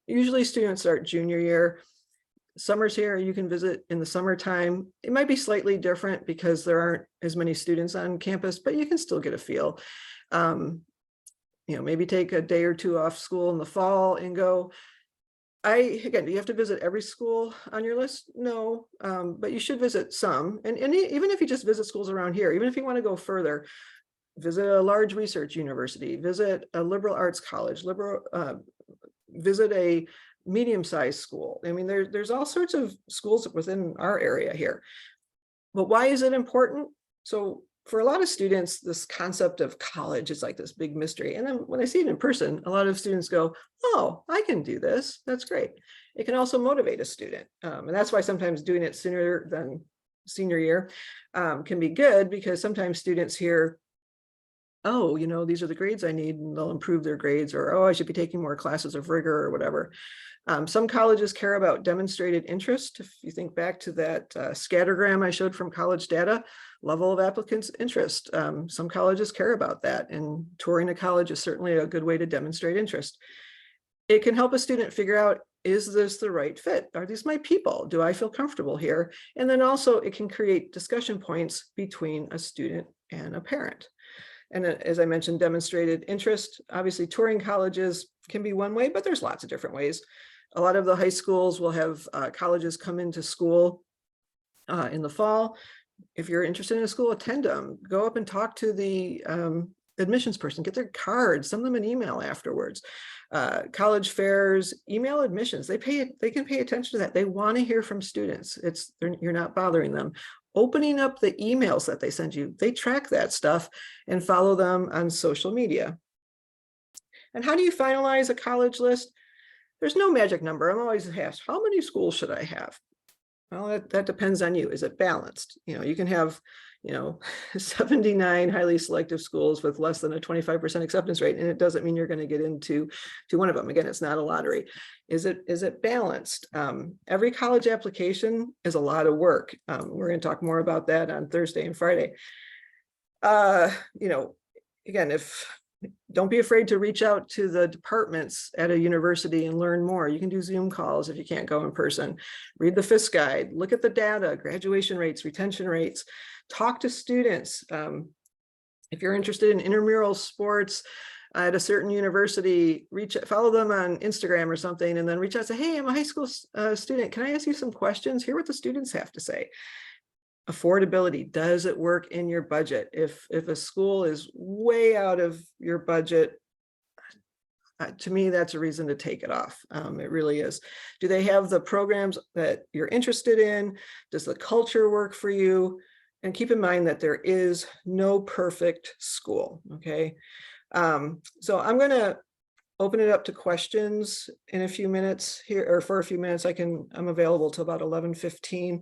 Usually students start junior year. Summer's here, you can visit in the summertime. It might be slightly different because there aren't as many students on campus, but you can still get a feel. Maybe take a day or two off school in the fall and go. Again, do you have to visit every school on your list? No, but you should visit some. And even if you just visit schools around here, even if you want to go further, visit a large research university, visit a liberal arts college, visit a medium-sized school. I mean, there's all sorts of schools within our area here. But why is it important? So for a lot of students, this concept of college is like this big mystery. And then when I see it in person, a lot of students go, oh, I can do this. That's great. It can also motivate a student. And that's why sometimes doing it sooner than senior year can be good, because sometimes students hear, oh, these are the grades I need, and they'll improve their grades, or, oh, I should be taking more classes of rigor or whatever. Some colleges care about demonstrated interest. If you think back to that scattergram I showed from college data, level of applicants' interest. Some colleges care about that, and touring a college is certainly a good way to demonstrate interest. It can help a student figure out, is this the right fit? Are these my people? Do I feel comfortable here? And then also it can create discussion points between a student and a parent. And as I mentioned, demonstrated interest. Obviously, touring colleges can be one way, but there's lots of different ways. A lot of the high schools will have colleges come into school in the fall. If you're interested in a school, attend them. Go up and talk to the admissions person, get their cards, send them an email afterwards. College fairs, email admissions, they can pay attention to that. They want to hear from students. You're not bothering them. Opening up the emails that they send you, they track that stuff and follow them on social media. And how do you finalize a college list? There's no magic number. I'm always asked, how many schools should I have? Well, that depends on you. Is it balanced? You can have, 79 highly selective schools with less than a 25% acceptance rate, and it doesn't mean you're going to get into one of them. Again, it's not a lottery. Is it balanced? Every college application is a lot of work. We're going to talk more about that on Thursday and Friday. Again, don't be afraid to reach out to the departments at a university and learn more. You can do Zoom calls if you can't go in person. Read the FIS guide, look at the data, graduation rates, retention rates, talk to students. If you're interested in intramural sports at a certain university, follow them on Instagram or something, and then reach out and say, hey, I'm a high school student. Can I ask you some questions? Hear what the students have to say. Affordability, does it work in your budget? If a school is way out of your budget, to me, that's a reason to take it off. It really is. Do they have the programs that you're interested in? Does the culture work for you? And keep in mind that there is no perfect school, okay? So I'm going to open it up to questions in a few minutes here, or for a few minutes. I'm available till about 11:15.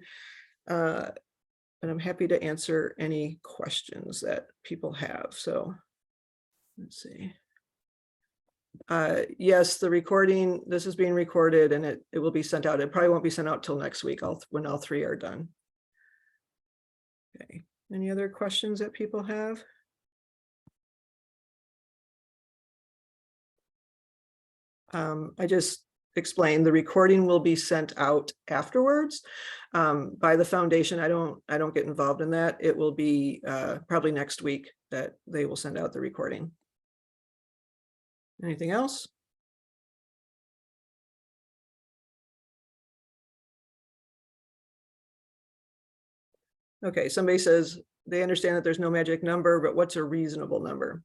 And I'm happy to answer any questions that people have. So let's see. Yes, the recording, this is being recorded and it will be sent out. It probably won't be sent out till next week when all three are done. Okay, any other questions that people have? I just explained the recording will be sent out afterwards by the foundation. I don't get involved in that. It will be probably next week that they will send out the recording. Anything else? Okay, somebody says they understand that there's no magic number, but what's a reasonable number?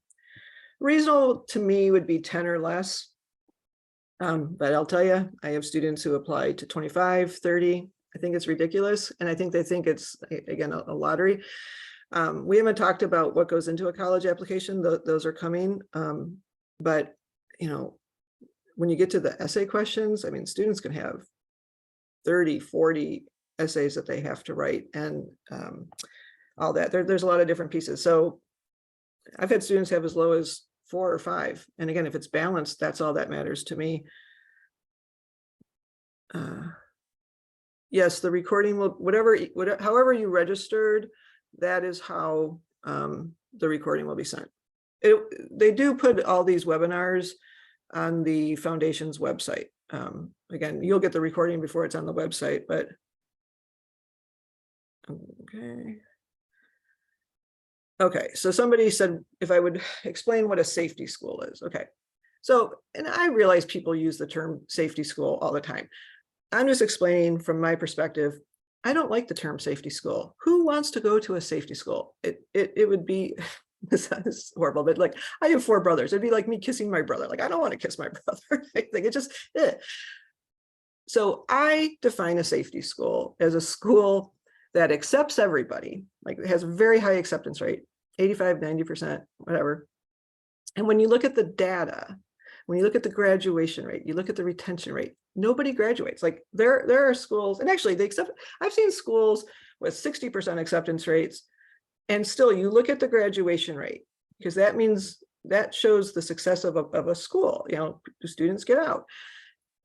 Reasonable to me would be 10 or less. But I'll tell you, I have students who apply to 25, 30. I think it's ridiculous. And I think they think it's, again, a lottery. We haven't talked about what goes into a college application. Those are coming. But, when you get to the essay questions, I mean, students can have 30, 40 essays that they have to write and all that. There's a lot of different pieces. So I've had students have as low as 4 or 5. And again, if it's balanced, that's all that matters to me. Yes, the recording will, however you registered, that is how the recording will be sent. They do put all these webinars on the foundation's website. Again, you'll get the recording before it's on the website, but okay. Okay, so somebody said if I would explain what a safety school is. Okay, so, and I realize people use the term safety school all the time. I'm just explaining from my perspective. I don't like the term safety school. Who wants to go to a safety school? It would be, this is horrible, but like I have 4 brothers. It'd be like me kissing my brother. Like I don't want to kiss my brother. I think it just, So I define a safety school as a school that accepts everybody, like it has a very high acceptance rate, 85, 90%, whatever. And when you look at the data, when you look at the graduation rate, you look at the retention rate, nobody graduates. Like there are schools, and actually I've seen schools with 60% acceptance rates, and still you look at the graduation rate, because that means that shows the success of a school. Do students get out?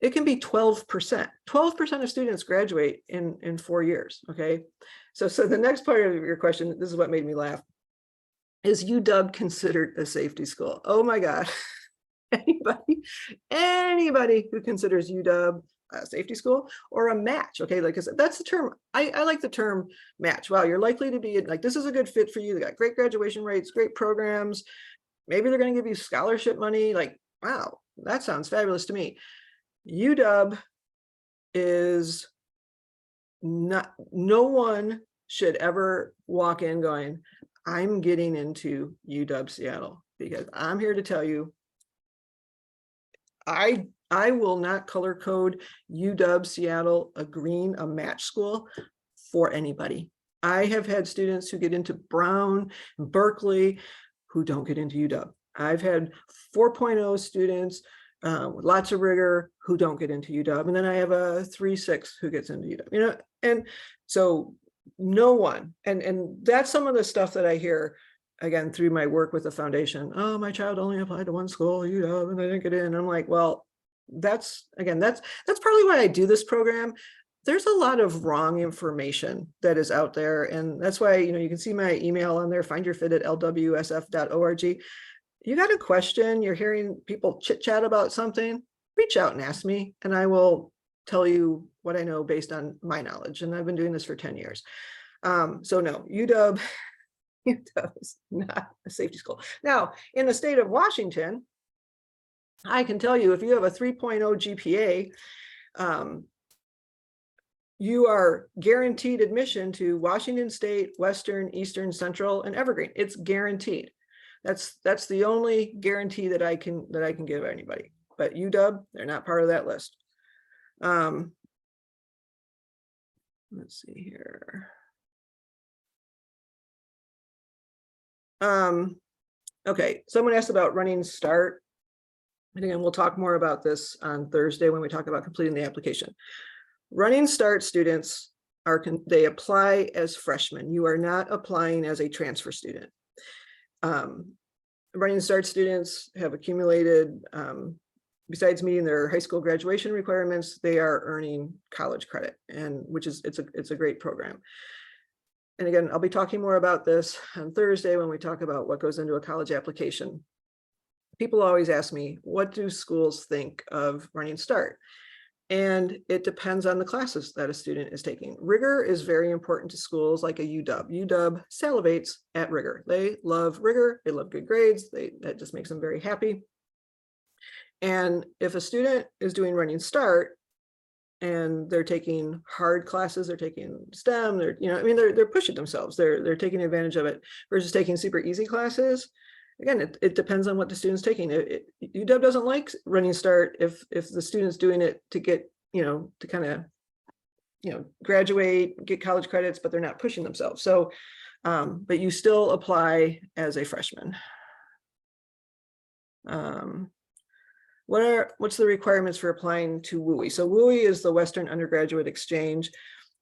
It can be 12%. 12% of students graduate in 4 years. Okay, so the next part of your question, this is what made me laugh. Is UW considered a safety school? Oh my God. Anybody who considers UW a safety school or a match. Okay, like I said, that's the term. I like the term match. Wow, you're likely to be like, this is a good fit for you. They got great graduation rates, great programs. Maybe they're going to give you scholarship money. Like, wow, that sounds fabulous to me. UW is not, no one should ever walk in going, I'm getting into UW Seattle, because I'm here to tell you, I will not color code UW Seattle a green, a match school for anybody. I have had students who get into Brown, Berkeley, who don't get into UW. I've had 4.0 students with lots of rigor who don't get into UW. And then I have a 3.6 who gets into UW, you know, and so no one, and that's some of the stuff that I hear, again, through my work with the foundation. Oh, my child only applied to one school, UW, and they didn't get in. And I'm like, well, that's partly why I do this program. There's a lot of wrong information that is out there. And that's why, you know, you can see my email on there, findyourfit@lwsf.org. You got a question, you're hearing people chit chat about something, reach out and ask me, and I will tell you what I know based on my knowledge. And I've been doing this for 10 years. So no, UW is not a safety school. Now, in the state of Washington, I can tell you, if you have a 3.0 GPA, you are guaranteed admission to Washington State, Western, Eastern, Central, and Evergreen. It's guaranteed. That's the only guarantee that I can give anybody. But UW, they're not part of that list. Let's see here. Okay, someone asked about Running Start. And again, we'll talk more about this on Thursday when we talk about completing the application. Running Start students they apply as freshmen. You are not applying as a transfer student. Running Start students have accumulated, besides meeting their high school graduation requirements, they are earning college credit, and which is it's a great program. And again, I'll be talking more about this on Thursday when we talk about what goes into a college application. People always ask me, what do schools think of Running Start? And it depends on the classes that a student is taking. Rigor is very important to schools like a UW. UW salivates at rigor. They love rigor. They love good grades. That just makes them very happy. And if a student is doing Running Start and they're taking hard classes, they're taking STEM, they're pushing themselves. They're taking advantage of it versus taking super easy classes. Again, it depends on what the student's taking. UW doesn't like Running Start if the student's doing it to get, to kind of, graduate, get college credits, but they're not pushing themselves. So, but you still apply as a freshman. What's the requirements for applying to WUI? So WUI is the Western Undergraduate Exchange.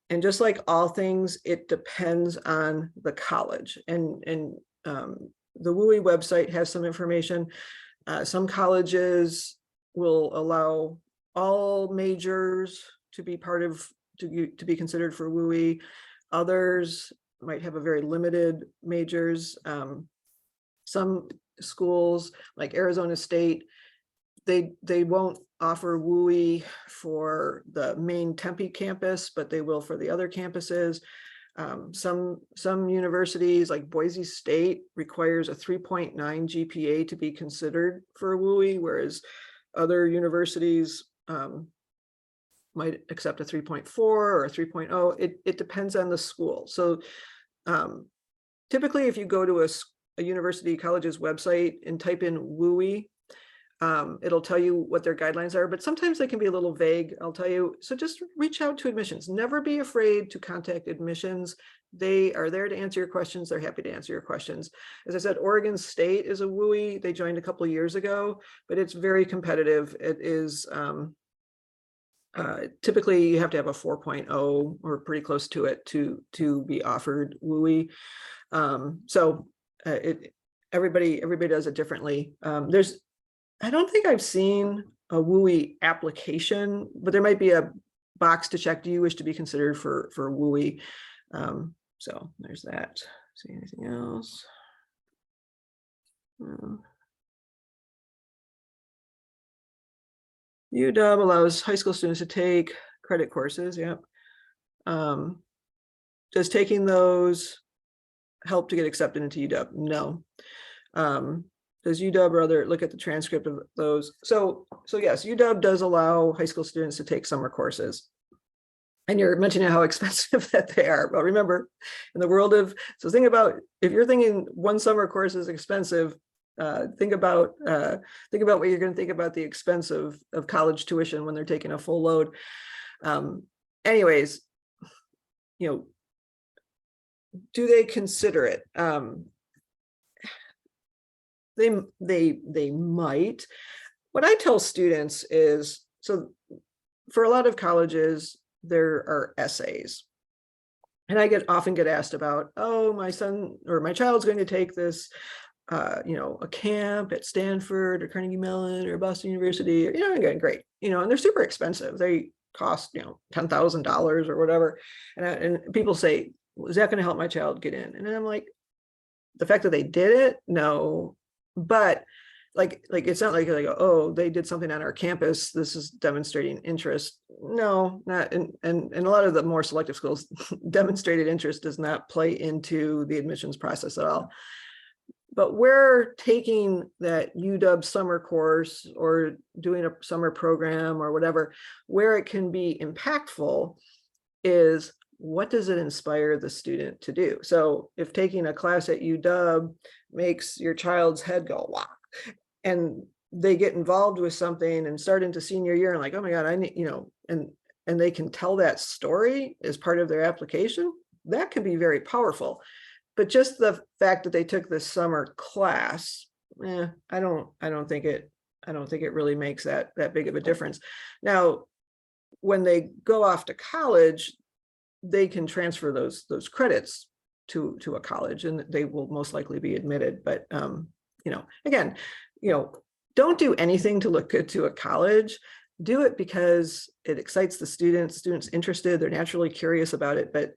And just like all things, it depends on the college. And the WUI website has some information. Some colleges will allow all majors to be to be considered for WUI. Others might have a very limited majors. Some schools like Arizona State, they won't offer WUI for the main Tempe campus, but they will for the other campuses. Some universities like Boise State requires a 3.9 GPA to be considered for WUI, whereas other universities might accept a 3.4 or a 3.0. It depends on the school. So typically, if you go to a university college's website and type in WUI, it'll tell you what their guidelines are, but sometimes they can be a little vague. I'll tell you, so just reach out to admissions. Never be afraid to contact admissions. They are there to answer your questions. They're happy to answer your questions. As I said, Oregon State is a WUI. They joined a couple of years ago, but it's very competitive. It is typically you have to have a 4.0 or pretty close to it to be offered WUI. Everybody does it differently. I don't think I've seen a WUI application, but there might be a box to check. Do you wish to be considered for WUI? So there's that. See anything else? UW allows high school students to take credit courses. Yep. Does taking those help to get accepted into UW? No. Does UW rather look at the transcript of those? So yes, UW does allow high school students to take summer courses. And you're mentioning how expensive that they are. But remember, in the world of, so think about, if you're thinking one summer course is expensive, think about what you're going to think about the expense of college tuition when they're taking a full load. Anyways, do they consider it? They might. What I tell students is, so for a lot of colleges, there are essays. And I often get asked about, oh, my son or my child's going to take this, a camp at Stanford or Carnegie Mellon or Boston University, or, great, and they're super expensive. They cost, $10,000 or whatever. And people say, well, is that going to help my child get in? And then I'm like, the fact that they did it, no, but like it's not like, oh, they did something on our campus, this is demonstrating interest. No, not. And a lot of the more selective schools, demonstrated interest does not play into the admissions process at all. But where taking that UW summer course or doing a summer program or whatever, where it can be impactful is, what does it inspire the student to do? So if taking a class at UW makes your child's head go, wow, and they get involved with something and start into senior year and like, oh my God, I need, and they can tell that story as part of their application, that can be very powerful. But just the fact that they took this summer class, I don't think it really makes that big of a difference. Now, when they go off to college, they can transfer those credits to a college and they will most likely be admitted. But again, don't do anything to look good to a college. Do it because it excites the students interested, they're naturally curious about it, but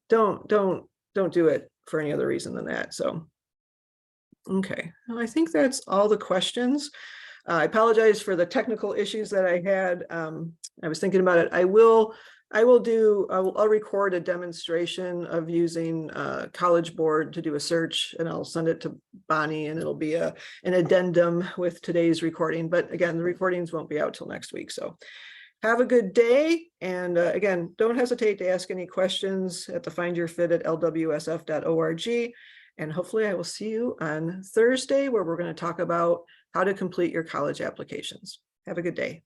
don't do it for any other reason than that. So, okay, well, I think that's all the questions. I apologize for the technical issues that I had. I was thinking about it. I'll record a demonstration of using College Board to do a search, and I'll send it to Bonnie, and it'll be an addendum with today's recording. But again, the recordings won't be out till next week. So have a good day. And again, don't hesitate to ask any questions at the Find Your Fit at lwsf.org. And hopefully I will see you on Thursday, where we're going to talk about how to complete your college applications. Have a good day.